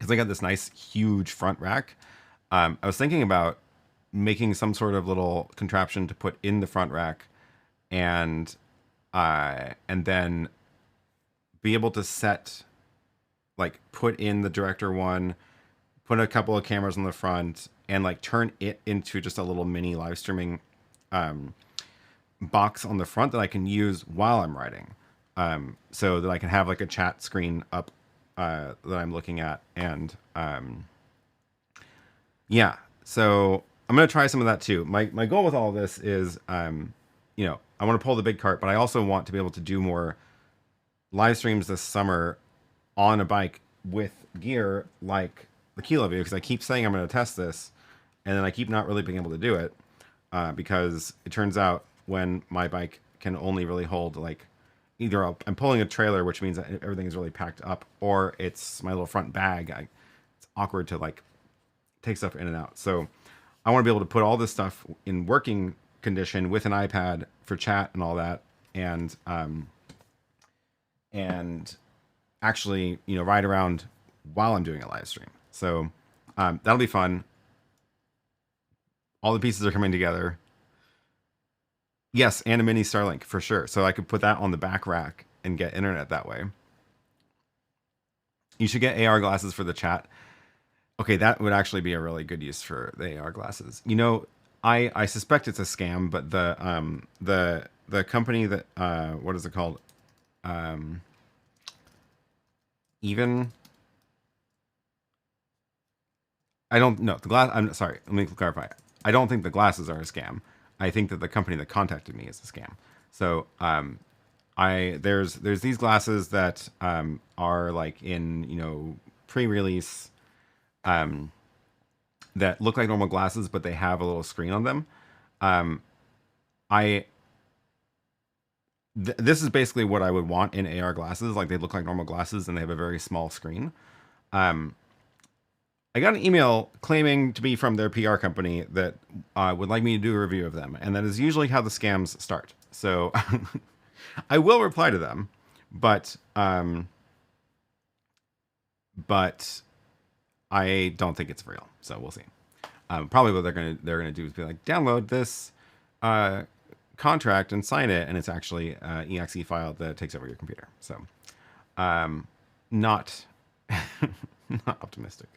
I got this nice huge front rack. I was thinking about making some sort of little contraption to put in the front rack, and then be able to set, like, put in the director one, put a couple of cameras on the front, and like turn it into just a little mini live streaming box on the front that I can use while I'm riding, so that I can have like a chat screen up that I'm looking at, and yeah, so I'm gonna try some of that too. My goal with all of this is you know, I want to pull the big cart, but I also want to be able to do more live streams this summer on a bike with gear like the Kilo View, because I keep saying I'm going to test this, and then I keep not really being able to do it because it turns out when my bike can only really hold, like, either I'm pulling a trailer, which means that everything is really packed up, or it's my little front bag. It's awkward to like take stuff in and out. So I want to be able to put all this stuff in working condition with an iPad for chat and all that, and actually, you know, ride around while I'm doing a live stream. So that'll be fun. All the pieces are coming together. Yes, and a mini Starlink for sure. So I could put that on the back rack and get internet that way. You should get AR glasses for the chat. Okay, that would actually be a really good use for the AR glasses. You know, I suspect it's a scam, but the company that what is it called? Even I don't know the glass. I'm sorry. Let me clarify. I don't think the glasses are a scam. I think that the company that contacted me is a scam. So there's these glasses that are like in, you know, pre-release that look like normal glasses, but they have a little screen on them. This is basically what I would want in AR glasses. Like, they look like normal glasses and they have a very small screen. I got an email claiming to be from their PR company that would like me to do a review of them, and that is usually how the scams start. So I will reply to them, but I don't think it's real. So we'll see. Probably what they're gonna do is be like, download this contract and sign it, and it's actually an exe file that takes over your computer. So not not optimistic.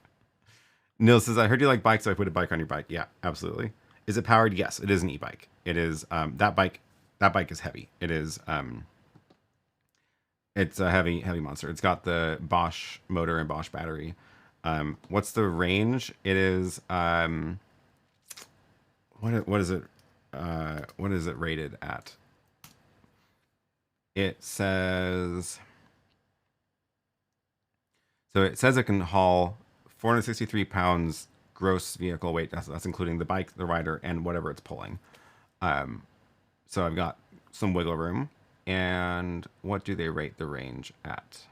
Neil says, I heard you like bikes, so I put a bike on your bike. Yeah, absolutely. Is it powered? Yes, it is an e-bike. It is that bike is heavy. It is it's a heavy monster. It's got the Bosch motor and Bosch battery. What's the range? It is what is it rated at? It says it can haul 463 pounds gross vehicle weight. That's including the bike, the rider, and whatever it's pulling. So I've got some wiggle room. And what do they rate the range at?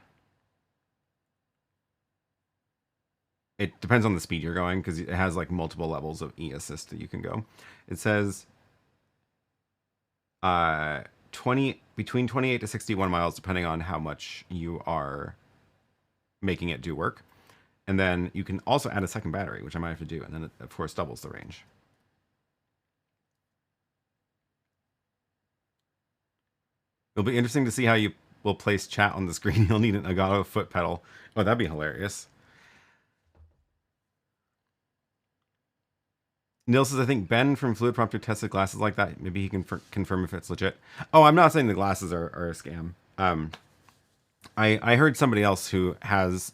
It depends on the speed you're going, because it has like multiple levels of e-assist that you can go. It says between 28 to 61 miles, depending on how much you are making it do work. And then you can also add a second battery, which I might have to do, and then it, of course, doubles the range. It'll be interesting to see how you will place chat on the screen. You'll need an Elgato foot pedal. Oh, that'd be hilarious. Neil says, I think Ben from Fluid Prompter tested glasses like that. Maybe he can confirm if it's legit. Oh, I'm not saying the glasses are a scam. I heard somebody else who has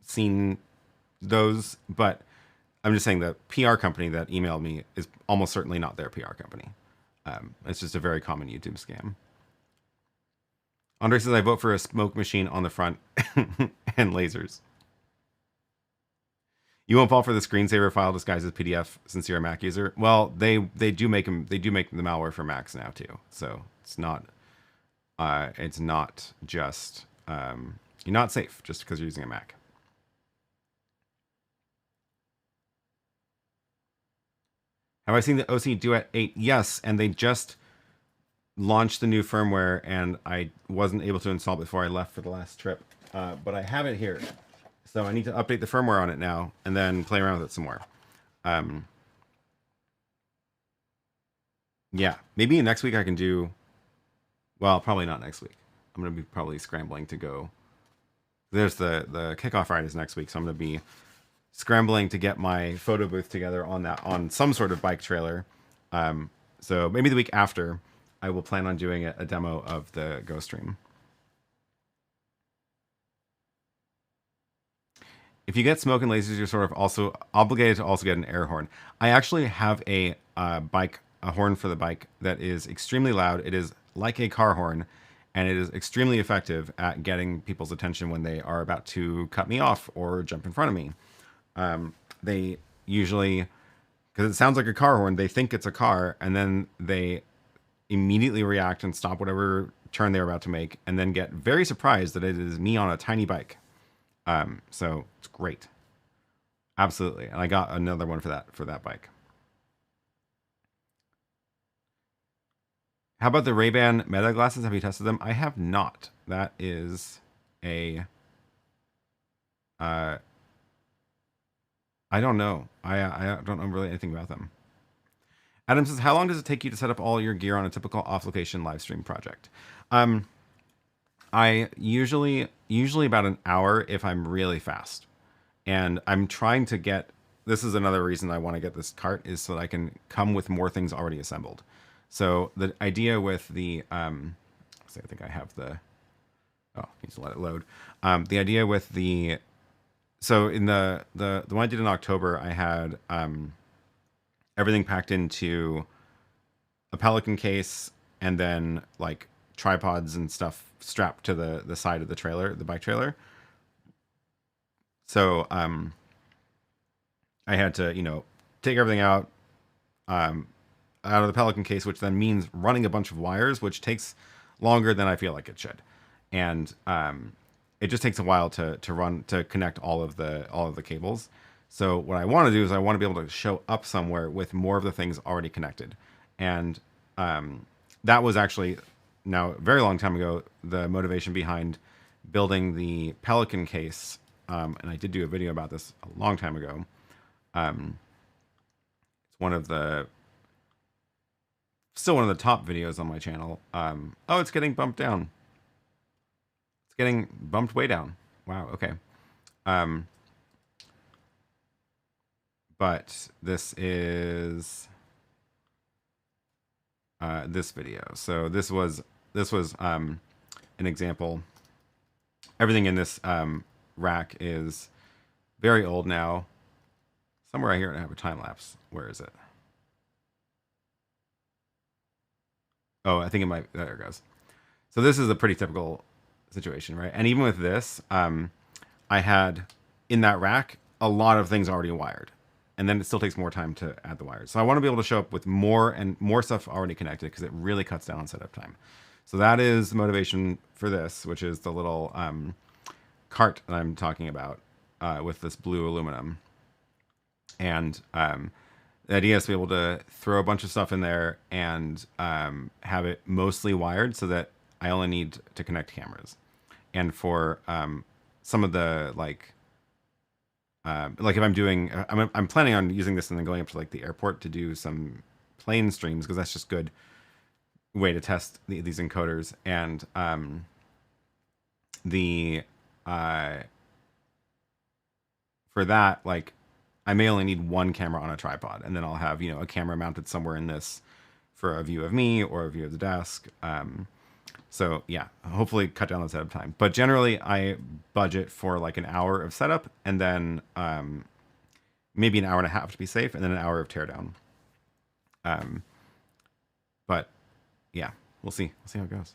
seen those, but I'm just saying the PR company that emailed me is almost certainly not their PR company. It's just a very common YouTube scam. Andre says, I vote for a smoke machine on the front and lasers. You won't fall for the screensaver file disguised as PDF since you're a Mac user. Well, they do make them. They do make the malware for Macs now too. So it's not just you're not safe just because you're using a Mac. Have I seen the OC Duet 8? Yes, and they just launched the new firmware, and I wasn't able to install it before I left for the last trip. But I have it here. So I need to update the firmware on it now and then play around with it some more. Yeah, maybe next week I can do... Well, probably not next week. I'm going to be probably scrambling to go... There's the kickoff ride is next week, so I'm going to be scrambling to get my photo booth together on some sort of bike trailer. So maybe the week after, I will plan on doing a demo of the GhostStream. If you get smoke and lasers, you're sort of also obligated to also get an air horn. I actually have a horn for the bike that is extremely loud. It is like a car horn, and it is extremely effective at getting people's attention when they are about to cut me off or jump in front of me. They usually, because it sounds like a car horn, they think it's a car, and then they immediately react and stop whatever turn they're about to make, and then get very surprised that it is me on a tiny bike. So it's great. Absolutely. And I got another one for that bike. How about the Ray-Ban Meta glasses? Have you tested them? I have not. That is a... I don't know. I don't know really anything about them. Adam says, how long does it take you to set up all your gear on a typical off-location live stream project? I usually about an hour if I'm really fast. And I'm trying to get... This is another reason I want to get this cart, is so that I can come with more things already assembled. So the idea with the... I think I have the... Oh, need to let it load. The idea with the... So in the one I did in October, I had everything packed into a Pelican case, and then like tripods and stuff strapped to the side of the trailer, the bike trailer. So I had to, take everything out of the Pelican case, which then means running a bunch of wires, which takes longer than I feel like it should. And it just takes a while to connect all of the cables. So what I want to do is I want to be able to show up somewhere with more of the things already connected. And that was actually, now a very long time ago, the motivation behind building the Pelican case. And I did do a video about this a long time ago. It's still one of the top videos on my channel. Oh, it's getting bumped down. It's getting bumped way down. Wow, okay. But this is this video. So this was an example. Everything in this rack is very old now. Somewhere I hear it have a time lapse. Where is it? Oh, I think it might. There it goes. So this is a pretty typical situation, right? And even with this, I had in that rack a lot of things already wired, and then it still takes more time to add the wires. So I want to be able to show up with more stuff already connected, because it really cuts down on setup time. So that is the motivation for this, which is the little cart that I'm talking about with this blue aluminum. And the idea is to be able to throw a bunch of stuff in there and have it mostly wired so that I only need to connect cameras. And for some of the like if I'm doing, I'm planning on using this and then going up to like the airport to do some plane streams, because that's just good way to test these encoders. And for that, like, I may only need one camera on a tripod, and then I'll have, a camera mounted somewhere in this for a view of me or a view of the desk. So yeah, hopefully cut down the setup time. But generally I budget for like an hour of setup, and then maybe an hour and a half to be safe, and then an hour of teardown. But yeah, we'll see how it goes.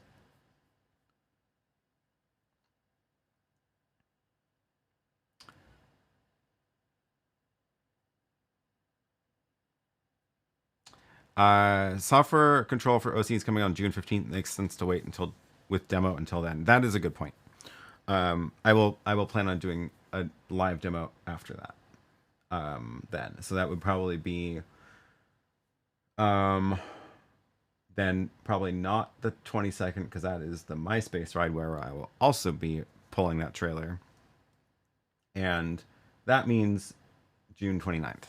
Software control for OC is coming on June 15th. Makes sense to wait until with demo until then. That is a good point. I will plan on doing a live demo after that. Then, so that would probably be then probably not the 22nd, because that is the MySpace ride where I will also be pulling that trailer, and that means June 29th.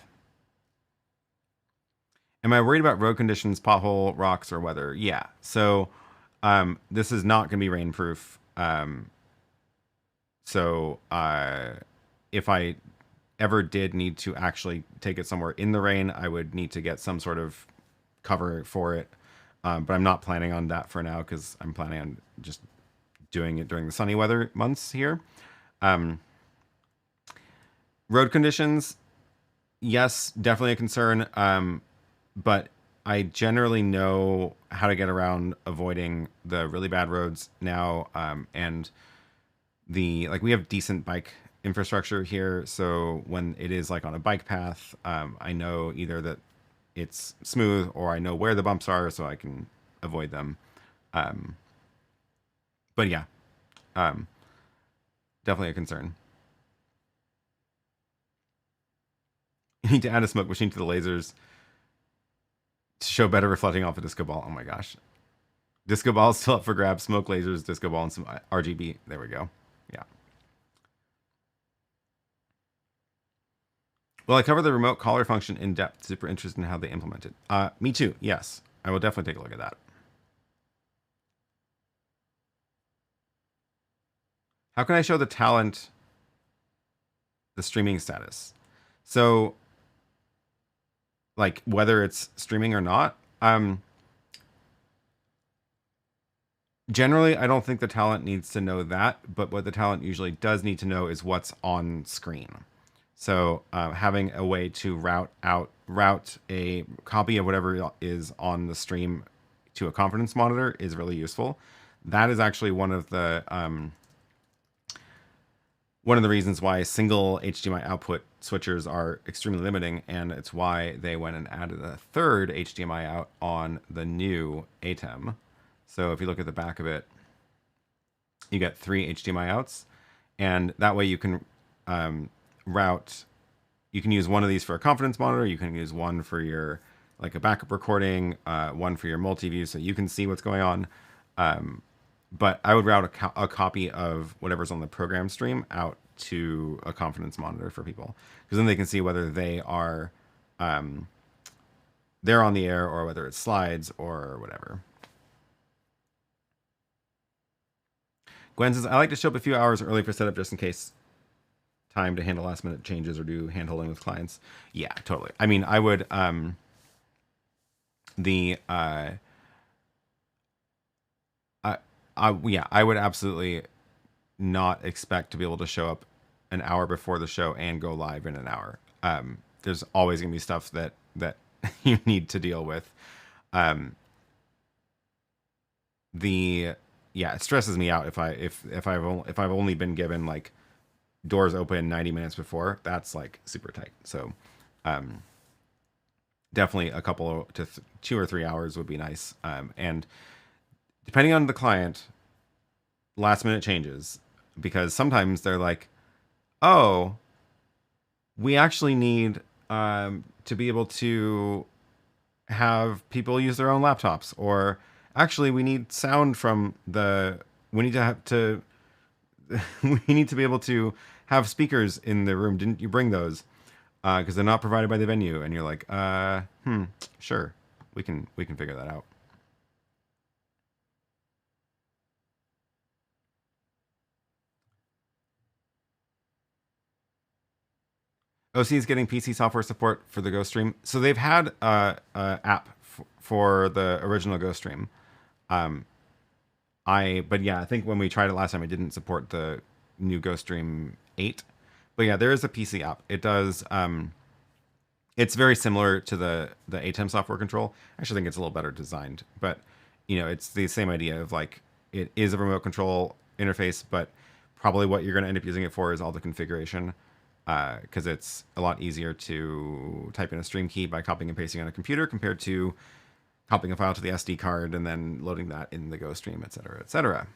Am I worried about road conditions, pothole, rocks, or weather? Yeah. So this is not going to be rainproof. So if I ever did need to actually take it somewhere in the rain, I would need to get some sort of cover for it. But I'm not planning on that for now, because I'm planning on just doing it during the sunny weather months here. Road conditions, yes, definitely a concern. But I generally know how to get around avoiding the really bad roads now. And we have decent bike infrastructure here. So when it is like on a bike path, I know either that it's smooth or I know where the bumps are so I can avoid them. But yeah, definitely a concern. You need to add a smoke machine to the lasers to show better reflecting off a disco ball. Oh my gosh. Disco ball is still up for grabs. Smoke lasers, disco ball, and some RGB. There we go. Yeah. Well, I cover the remote caller function in depth. Super interested in how they implement it. Me too. Yes. I will definitely take a look at that. How can I show the talent the streaming status? So, like, whether it's streaming or not, generally, I don't think the talent needs to know that, but what the talent usually does need to know is what's on screen. So having a way to route a copy of whatever is on the stream to a confidence monitor is really useful. That is actually one of the reasons why single HDMI output switchers are extremely limiting, and it's why they went and added a third HDMI out on the new ATEM. So if you look at the back of it, you get 3 HDMI outs, and that way you can route. You can use one of these for a confidence monitor. You can use one for your like a backup recording, one for your multi-view, so you can see what's going on. But I would route a copy of whatever's on the program stream out to a confidence monitor for people, because then they can see whether they are they're on the air or whether it slides or whatever. Gwen says, I like to show up a few hours early for setup just in case time to handle last minute changes or do hand holding with clients. Yeah, totally. I mean, I would I would absolutely not expect to be able to show up an hour before the show and go live in an hour. There's always gonna be stuff that you need to deal with. It stresses me out if I've only been given like doors open 90 minutes before. That's like super tight. So definitely a couple to 2 or 3 hours would be nice. And depending on the client, last minute changes, because sometimes they're like, oh, we actually need to be able to have people use their own laptops, or actually we need sound from we need to be able to have speakers in the room. Didn't you bring those? Because they're not provided by the venue. And you're like, sure, we can figure that out. OC is getting PC software support for the GhostStream. So they've had a app for the original GhostStream. But yeah, I think when we tried it last time, it didn't support the new GhostStream 8. But yeah, there is a PC app. It does. It's very similar to the ATEM software control. I actually think it's a little better designed, but it's the same idea of like it is a remote control interface, but probably what you're going to end up using it for is all the configuration, because it's a lot easier to type in a stream key by copying and pasting on a computer compared to copying a file to the SD card and then loading that in the GhostStream, etc., etc.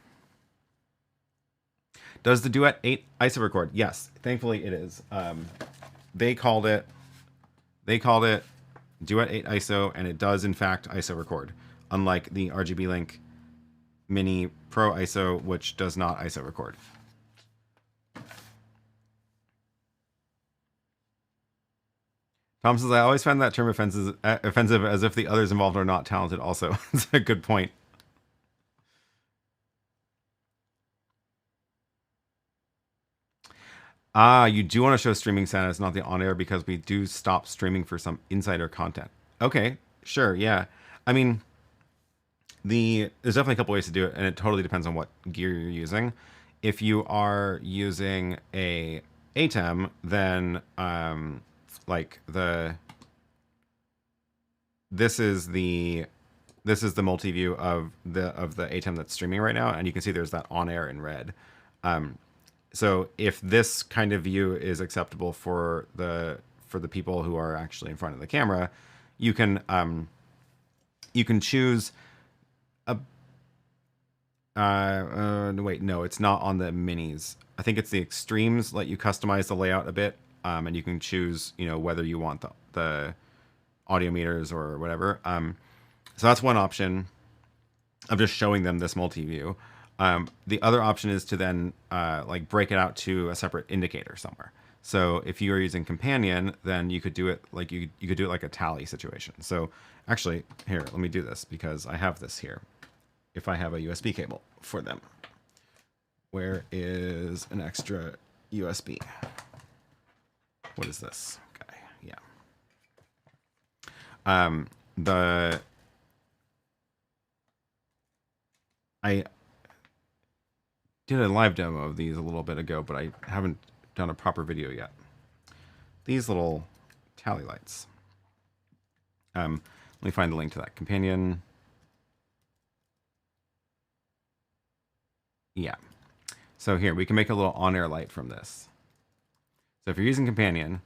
Does the Duet 8 ISO record? Yes, thankfully it is. They called it Duet 8 ISO, and it does in fact ISO record, unlike the RGB Link Mini Pro ISO, which does not ISO record. Tom says, I always find that term offensive as if the others involved are not talented also. That's a good point. You do want to show streaming status, not the on-air, because we do stop streaming for some insider content. Okay, sure, yeah. I mean, there's definitely a couple ways to do it, and it totally depends on what gear you're using. If you are using a ATEM, then like this is the multi-view of the ATEM that's streaming right now, and you can see there's that on-air in red. So if this kind of view is acceptable for the people who are actually in front of the camera, you can choose a wait, no, it's not on the minis. I think it's the extremes let you customize the layout a bit, and you can choose, whether you want the audio meters or whatever. So that's one option of just showing them this multi-view. The other option is to then like break it out to a separate indicator somewhere. So if you are using Companion, then you could do it like you could do it like a tally situation. So actually, here, let me do this because I have this here. If I have a USB cable for them, where is an extra USB? What is this guy? Yeah. I did a live demo of these a little bit ago, but I haven't done a proper video yet. These little tally lights. Let me find the link to that. Companion. Yeah. So here, we can make a little on-air light from this. So if you're using Companion,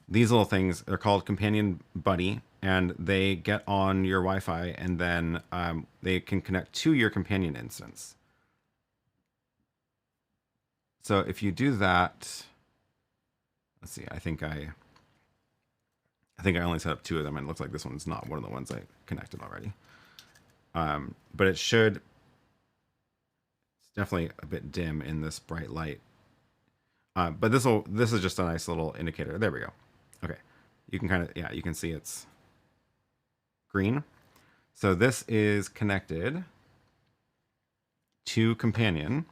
these little things are called Companion Buddy, and they get on your Wi-Fi, and then they can connect to your Companion instance. So if you do that, let's see, I think I only set up 2 of them, and it looks like this one's not one of the ones I connected already. But it should, it's definitely a bit dim in this bright light. But this is just a nice little indicator. There we go. Okay. You can kind of, yeah, you can see it's green. So this is connected to Companion,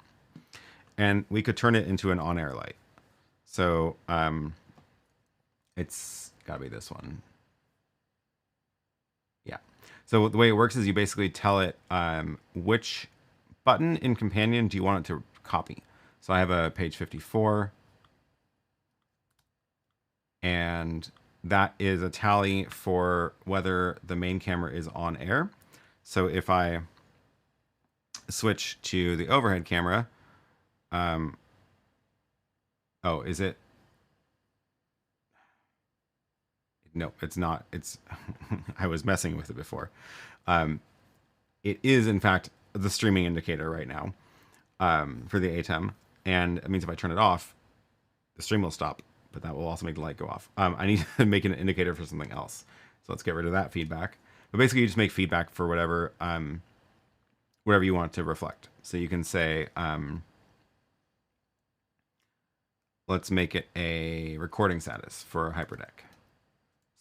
and we could turn it into an on-air light. So it's gotta be this one. Yeah. So the way it works is you basically tell it which button in Companion do you want it to copy. So I have a page 54, and that is a tally for whether the main camera is on air. So if I switch to the overhead camera, oh, is it? No, it's not. It's I was messing with it before. It is in fact the streaming indicator right now for the ATEM, and it means if I turn it off, the stream will stop, but that will also make the light go off. I need to make an indicator for something else. So let's get rid of that feedback. But basically, you just make feedback for whatever whatever you want to reflect. So you can say, let's make it a recording status for Hyperdeck.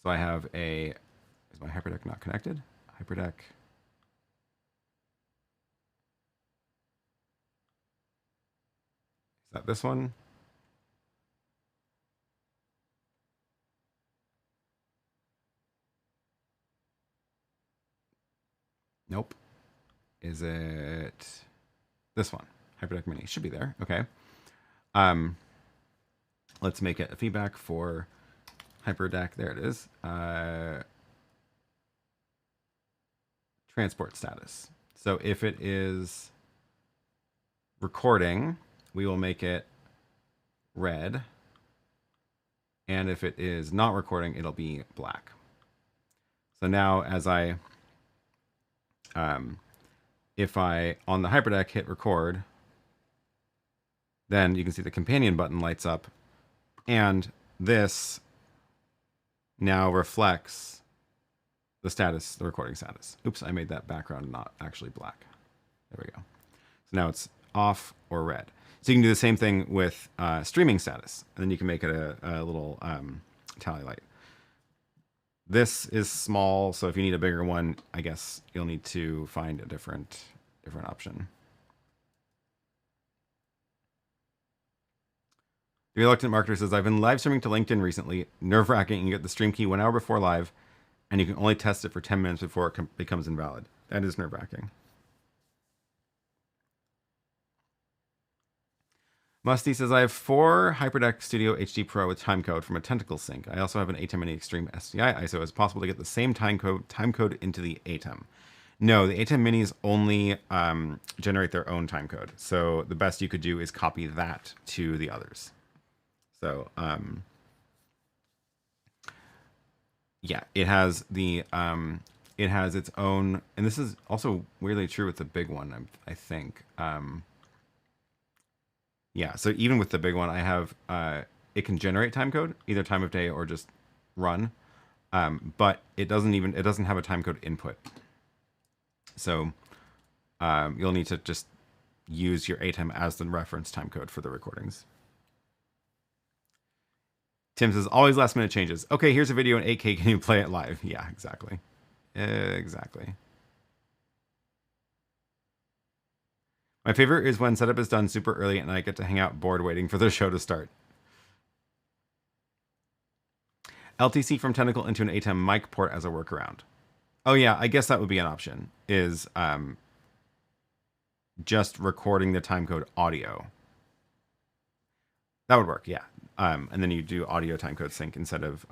So I have a, is my Hyperdeck not connected? Hyperdeck. Is that this one? Nope. Is it this one? Hyperdeck Mini should be there. Okay. Let's make it a feedback for Hyperdeck. There it is. Transport status. So if it is recording, we will make it red. And if it is not recording, it'll be black. So now as I, if I, on the Hyperdeck, hit record, then you can see the companion button lights up, and this now reflects the status, the recording status. Oops, I made that background not actually black. There we go. So now it's off or red. So you can do the same thing with streaming status, and then you can make it a little tally light. This is small, so if you need a bigger one, I guess you'll need to find a different option. The Reluctant Marketer says, I've been live streaming to LinkedIn recently. Nerve-wracking. You get the stream key 1 hour before live, and you can only test it for 10 minutes before it becomes invalid. That is nerve-wracking. Musty says, I have 4 Hyperdeck Studio HD Pro with timecode from a Tentacle sync. I also have an ATEM Mini Extreme SDI ISO. Is it possible to get the same timecode into the ATEM? No, the ATEM Minis only generate their own timecode. So the best you could do is copy that to the others. So, yeah, it has the it has its own, and this is also weirdly true with the big one, I think. Yeah, so even with the big one, I have it can generate timecode, either time of day or just run, but it doesn't have a timecode input. So you'll need to just use your ATEM as the reference timecode for the recordings. Tim says, always last minute changes. Okay, here's a video in 8K. Can you play it live? Yeah, exactly. Exactly. My favorite is when setup is done super early and I get to hang out bored waiting for the show to start. LTC from Tentacle into an ATEM mic port as a workaround. Oh yeah, I guess that would be an option, is just recording the timecode audio. That would work, yeah. And then you do audio timecode sync instead of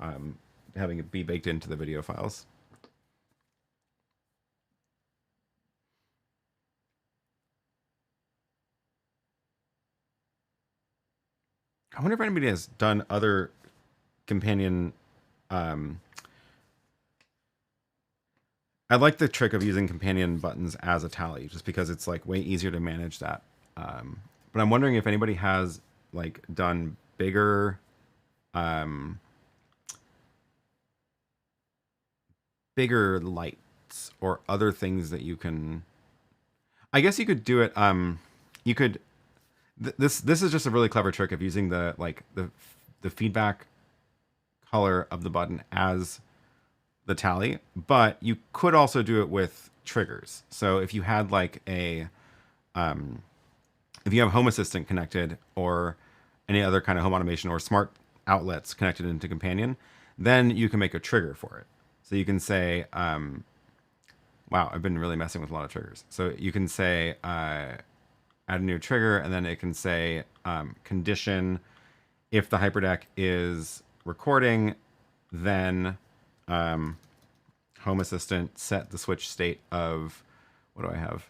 having it be baked into the video files. I wonder if anybody has done other companion. I like the trick of using companion buttons as a tally, just because it's like way easier to manage that. But I'm wondering if anybody has like done bigger, bigger lights or other things that you can. I guess you could do it. You could. This is just a really clever trick of using the feedback color of the button as the tally, but you could also do it with triggers. So if you had like a if you have Home Assistant connected or any other kind of home automation or smart outlets connected into Companion, then you can make a trigger for it. So you can say, wow, I've been really messing with a lot of triggers. So you can say, add a new trigger, and then it can say condition if the Hyperdeck is recording, then Home Assistant set the switch state of, what do I have?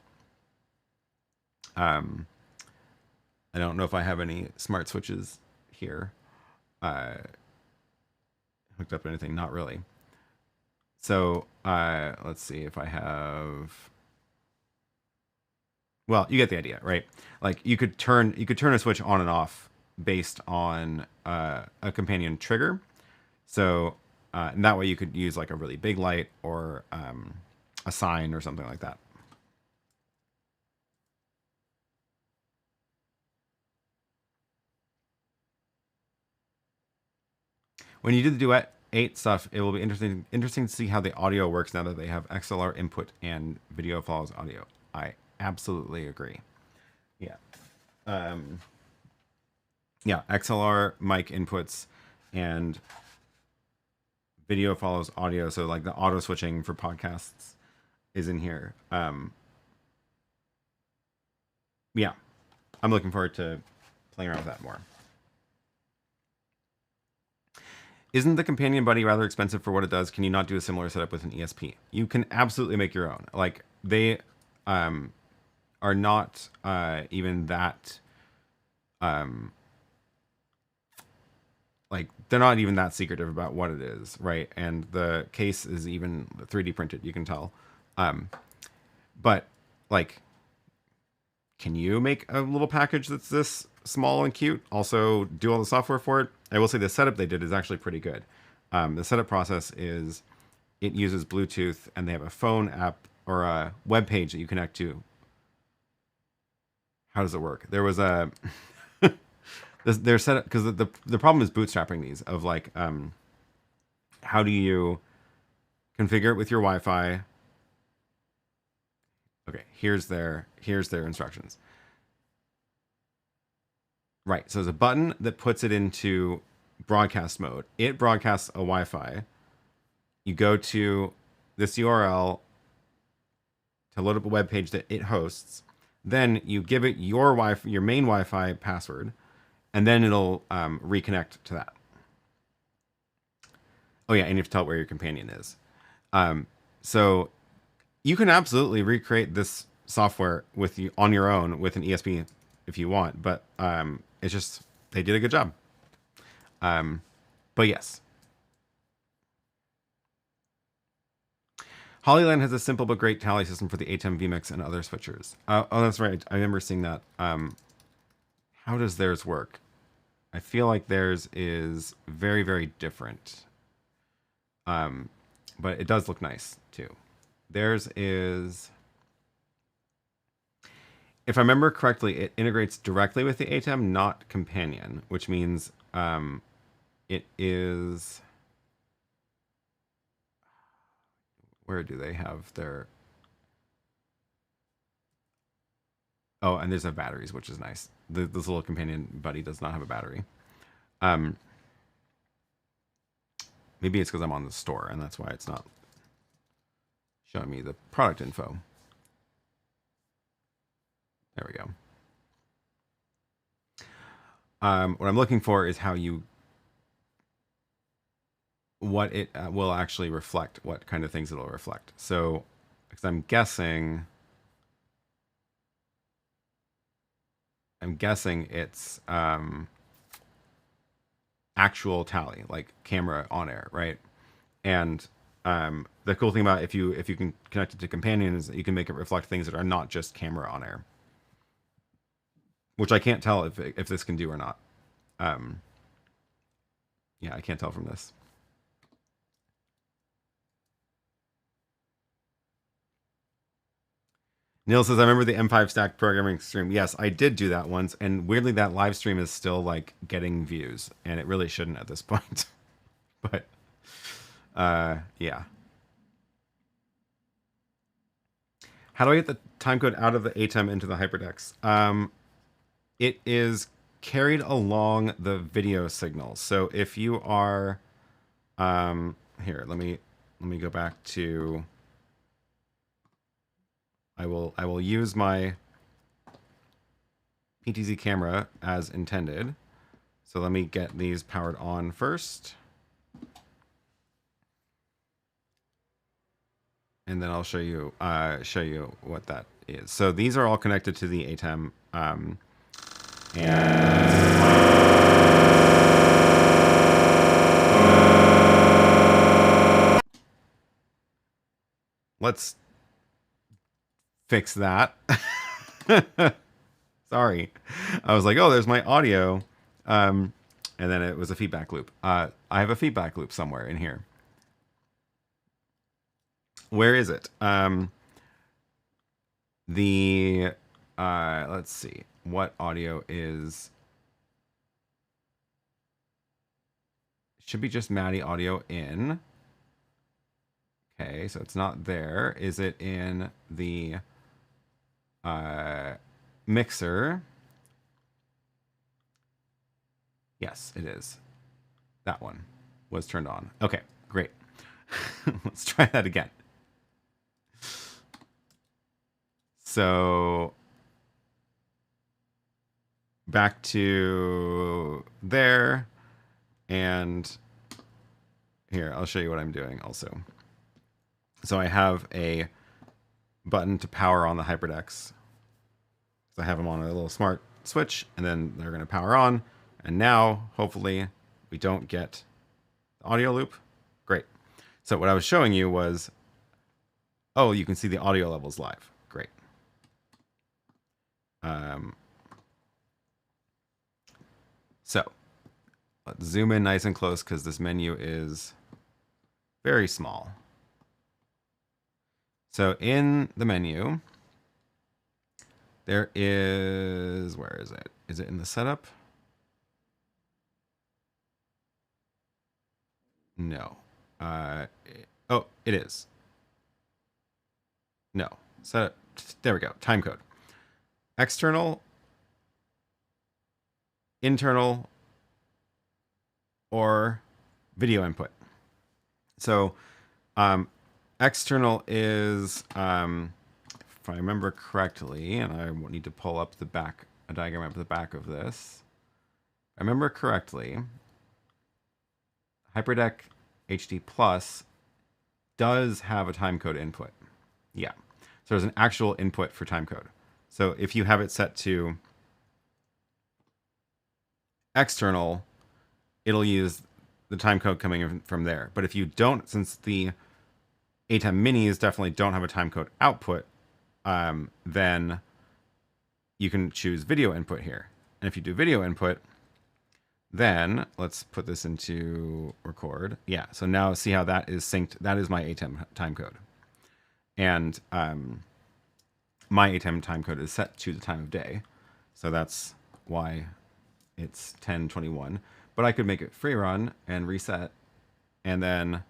I don't know if I have any smart switches here hooked up to anything. Not really. So let's see if I have. Well, you get the idea, right? Like you could turn a switch on and off based on a companion trigger. So and that way you could use like a really big light or a sign or something like that. When you do the Duet 8 stuff, it will be interesting to see how the audio works now that they have XLR input and video follows audio. I absolutely agree. Yeah. Yeah, XLR mic inputs and video follows audio. So like the auto switching for podcasts is in here. Yeah, I'm looking forward to playing around with that more. Isn't the Companion Buddy rather expensive for what it does? Can you not do a similar setup with an ESP? You can absolutely make your own. Like they are not even that like they're not even that secretive about what it is, right? And the case is even 3D printed, you can tell. But like, can you make a little package that's this small and cute? Also, do all the software for it? I will say the setup they did is actually pretty good. The setup process is it uses Bluetooth, and they have a phone app or a web page that you connect to. How does it work? There was a they're set up because the problem is bootstrapping these of like how do you configure it with your Wi-Fi? Okay, here's their instructions. Right, so there's a button that puts it into broadcast mode. It broadcasts a Wi-Fi. You go to this URL to load up a web page that it hosts. Then you give it your main Wi-Fi password, and then it'll reconnect to that. Oh yeah, and you have to tell it where your companion is. So you can absolutely recreate this software with you on your own with an ESP if you want, but it's just they did a good job. But yes. Hollyland has a simple but great tally system for the ATEM VMix and other switchers. Oh, that's right. I remember seeing that. How does theirs work? I feel like theirs is very, very different. But it does look nice too. Theirs is, if I remember correctly, it integrates directly with the ATEM, not companion, which means it is. Where do they have their? Oh, and there's no batteries, which is nice. This little companion buddy does not have a battery. Maybe it's because I'm on the store, and that's why it's not showing me the product info. There we go. What I'm looking for is how you, what it will actually reflect, what kind of things it'll reflect. So, because I'm guessing it's actual tally, like camera on air, right? And the cool thing about if you can connect it to companion is that you can make it reflect things that are not just camera on air, which I can't tell if this can do or not. Yeah, I can't tell from this. Neil says, I remember the M5 stack programming stream. Yes, I did do that once. And weirdly, that live stream is still like getting views. And it really shouldn't at this point. But yeah. How do I get the timecode out of the ATEM into the Hyperdecks? It is carried along the video signal. So if you are here, let me go back to, I will use my PTZ camera as intended. So let me get these powered on first. And then I'll show you what that is. So these are all connected to the ATEM. Let's fix that. Sorry. I was like, oh, there's my audio. And then it was a feedback loop. I have a feedback loop somewhere in here. Where is it? Let's see. What audio is... Should be just Maddie audio in. Okay, so it's not there. Is it in the mixer? Yes, it is. That one was turned on. Okay, great. Let's try that again. So back to there, and here, I'll show you what I'm doing also. So I have a button to power on the Hyperdecks. So I have them on a little smart switch, and then they're going to power on. And now, hopefully, we don't get the audio loop. Great. So what I was showing you was, oh, you can see the audio levels live. Great. So let's zoom in nice and close because this menu is very small. So in the menu, there is, where is it? Is it in the setup? No. Oh, it is. No. Setup. There we go. Timecode. External, internal, or video input. So external is, if I remember correctly, and I need to pull up the back, a diagram up the back of this. If I remember correctly, Hyperdeck HD Plus does have a timecode input. Yeah. So there's an actual input for timecode. So if you have it set to external, it'll use the timecode coming in from there. But if you don't, since the ATEM minis definitely don't have a timecode output, then you can choose video input here. And if you do video input, then let's put this into record. Yeah, so now see how that is synced. That is my ATEM timecode. And my ATEM timecode is set to the time of day. So that's why it's 10:21. But I could make it free run and reset. And then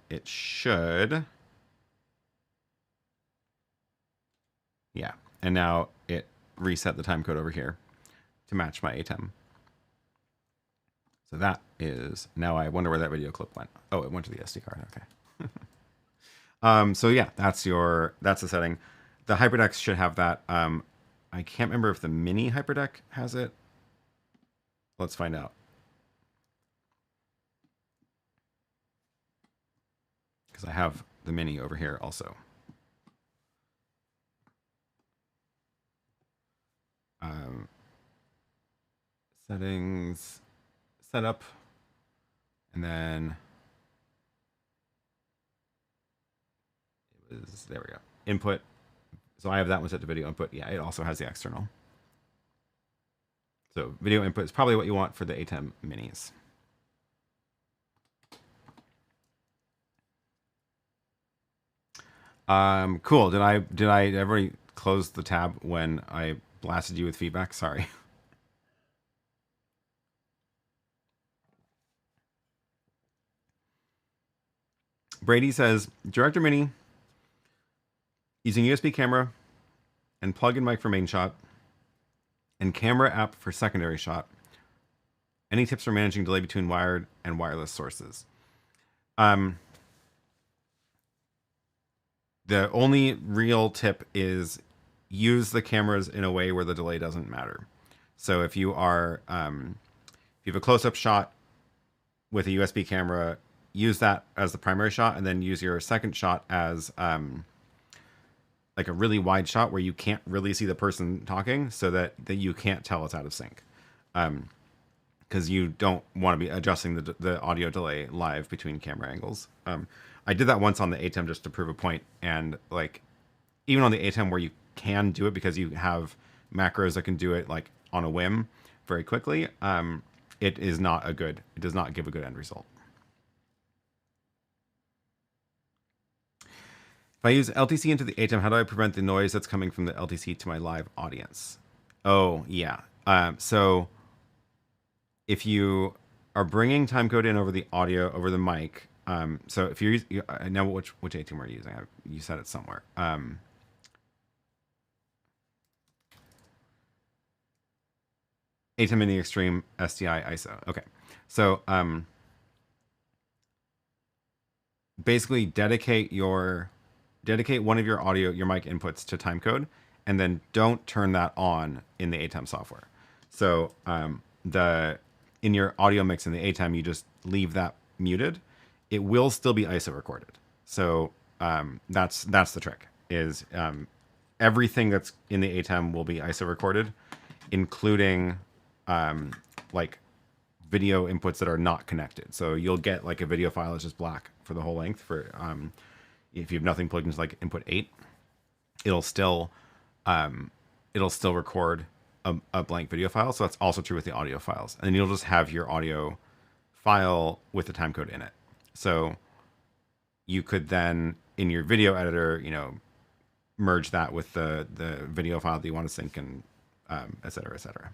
it should. Yeah. And now it reset the timecode over here to match my ATEM. So that is, now I wonder where that video clip went. Oh, it went to the SD card. Okay. So yeah, that's the setting. The Hyperdeck should have that. I can't remember if the mini Hyperdeck has it. Let's find out. Because I have the mini over here also. Settings, setup, and then it was, there we go, input. So I have that one set to video input. Yeah, it also has the external. So video input is probably what you want for the ATEM minis. Cool. Did I ever close the tab when I blasted you with feedback? Sorry. Brady says, Director Mini using USB camera and plug-in mic for main shot and camera app for secondary shot. Any tips for managing delay between wired and wireless sources? The only real tip is use the cameras in a way where the delay doesn't matter. So if you are, if you have a close-up shot with a USB camera, use that as the primary shot, and then use your second shot as like a really wide shot where you can't really see the person talking, so that you can't tell it's out of sync. Because you don't want to be adjusting the audio delay live between camera angles. I did that once on the ATEM just to prove a point, and like even on the ATEM where you can do it because you have macros that can do it like on a whim very quickly, it does not give a good end result. If I use LTC into the ATEM, how do I prevent the noise that's coming from the LTC to my live audience? Oh, yeah. So if you are bringing timecode in over the audio, over the mic, so if you're using, I know which ATEM we're using. You said it somewhere. ATEM Mini Extreme SDI ISO. Okay. So basically dedicate one of your audio, your mic inputs to timecode, and then don't turn that on in the ATEM software. So in your audio mix in the ATEM, you just leave that muted. It will still be ISO recorded. So that's the trick. Is everything that's in the ATEM will be ISO recorded, including like video inputs that are not connected. So you'll get like a video file that's just black for the whole length. For if you have nothing plugged into like input 8, it'll still record a blank video file. So that's also true with the audio files. And then you'll just have your audio file with the timecode in it. So you could then in your video editor, merge that with the video file that you want to sync, and et cetera, et cetera.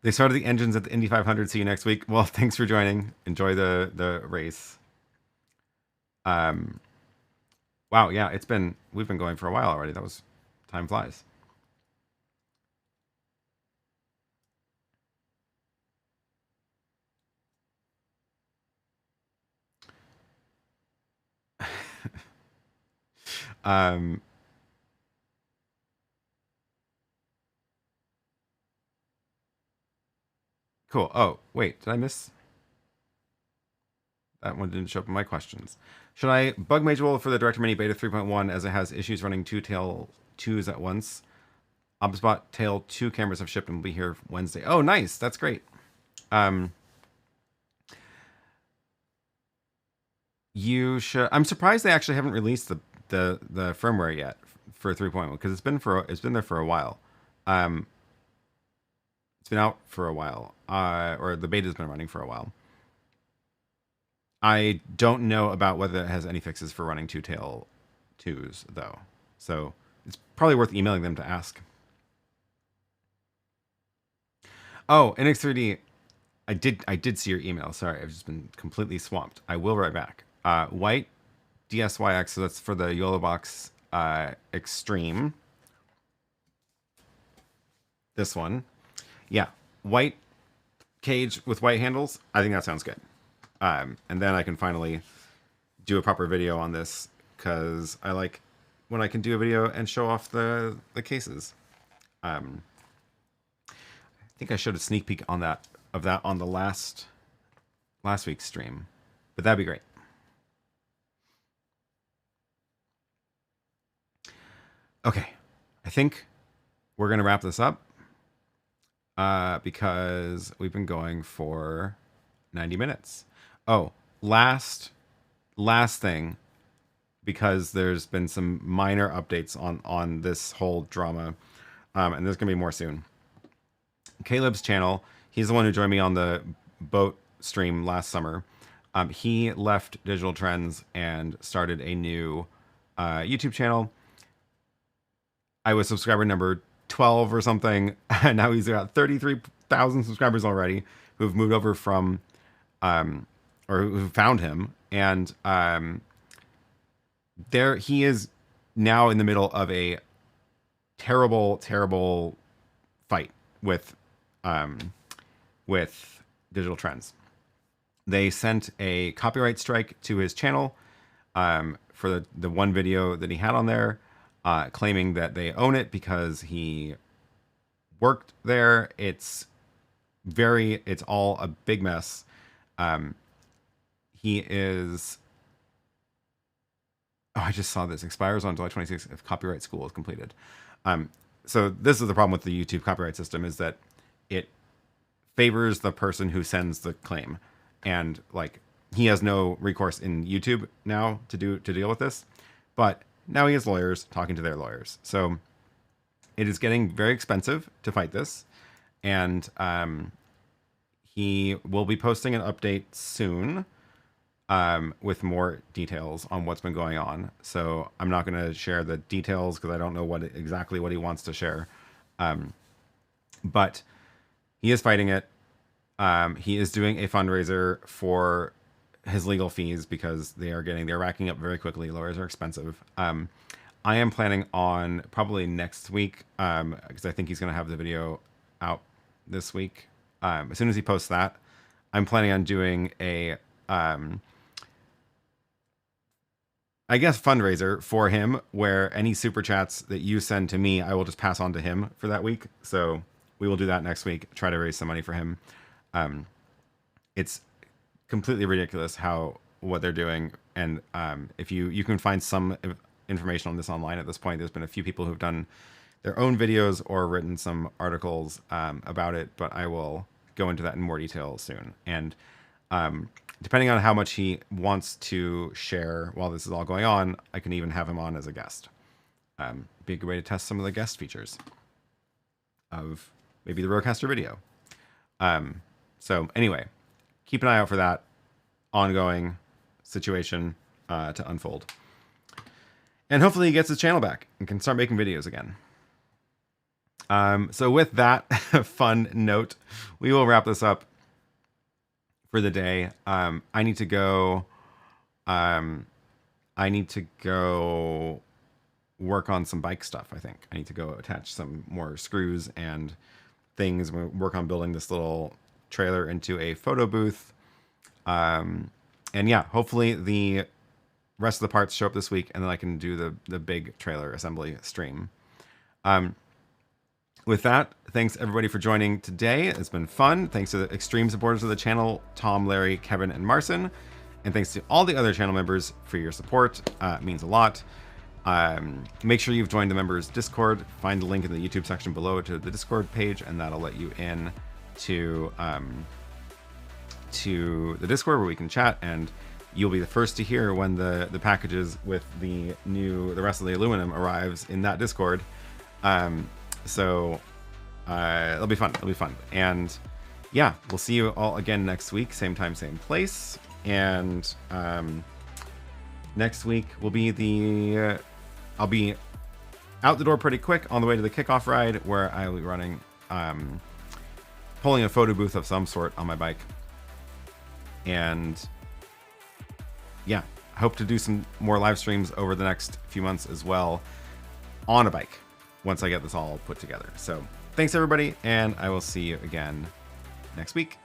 They started the engines at the Indy 500. See you next week. Well, thanks for joining. Enjoy the race. Wow, yeah, we've been going for a while already. Time flies. Cool. Oh, wait, did I miss? That one didn't show up in my questions. Should I bug Magewell for the Director Mini Beta 3.1 as it has issues running two Tail 2s at once? ObSpot Tail 2 cameras have shipped and will be here Wednesday. Oh, nice. That's great. You should. I'm surprised they actually haven't released the firmware yet for 3.1 because it's been there for a while. It's been out for a while, or the beta's been running for a while. I don't know about whether it has any fixes for running two Tail 2s though, so it's probably worth emailing them to ask. Oh, NX3D, I did see your email. Sorry, I've just been completely swamped. I will write back. White DSYX, so that's for the YoloBox Extreme. This one. Yeah, white cage with white handles. I think that sounds good. And then I can finally do a proper video on this because I like when I can do a video and show off the cases. I think I showed a sneak peek on that on the last week's stream, but that'd be great. Okay, I think we're gonna wrap this up because we've been going for 90 minutes. Oh, last thing, because there's been some minor updates on this whole drama, and there's gonna be more soon. Caleb's channel, he's the one who joined me on the boat stream last summer. He left Digital Trends and started a new YouTube channel. I was subscriber number 12 or something, and now he's got 33,000 subscribers already who've moved over from, or who found him, and there he is now in the middle of a terrible fight with Digital Trends. They sent a copyright strike to his channel for the one video that he had on there, claiming that they own it because he worked there. It's all a big mess. He is. Oh, I just saw this. Expires on July 26th if copyright school is completed. So this is the problem with the YouTube copyright system, is that it favors the person who sends the claim, and like he has no recourse in YouTube now to deal with this, but now he has lawyers talking to their lawyers. So it is getting very expensive to fight this, and he will be posting an update soon with more details on what's been going on. So I'm not going to share the details because I don't know exactly what he wants to share. But he is fighting it. He is doing a fundraiser for his legal fees because they're racking up very quickly. Lawyers are expensive. I am planning on probably next week, because I think he's going to have the video out this week. As soon as he posts that, I'm planning on doing a, I guess, fundraiser for him, where any super chats that you send to me, I will just pass on to him for that week. So we will do that next week, try to raise some money for him. It's completely ridiculous what they're doing, and if you can find some information on this online at this point. There's been a few people who've done their own videos or written some articles about it, but I will go into that in more detail soon. And depending on how much he wants to share while this is all going on, I can even have him on as a guest. Be a good way to test some of the guest features of maybe the RØDECaster video. So anyway, keep an eye out for that ongoing situation to unfold. And hopefully he gets his channel back and can start making videos again. So with that fun note, we will wrap this up for the day. I need to go work on some bike stuff. I think I need to go attach some more screws and things. We work on building this little trailer into a photo booth. And yeah, hopefully the rest of the parts show up this week, and then I can do the big trailer assembly stream. With that, thanks everybody for joining today. It's been fun. Thanks to the extreme supporters of the channel, Tom, Larry, Kevin, and Marcin. And thanks to all the other channel members for your support. It means a lot. Make sure you've joined the members Discord. Find the link in the YouTube section below to the Discord page, and that'll let you in to the Discord where we can chat, and you'll be the first to hear when the packages with the rest of the aluminum arrives in that Discord. So it'll be fun. It'll be fun. And yeah, we'll see you all again next week, same time, same place. And next week will be I'll be out the door pretty quick on the way to the kickoff ride, where I will be running, pulling a photo booth of some sort on my bike. And yeah, I hope to do some more live streams over the next few months as well on a bike once I get this all put together. So thanks everybody, and I will see you again next week.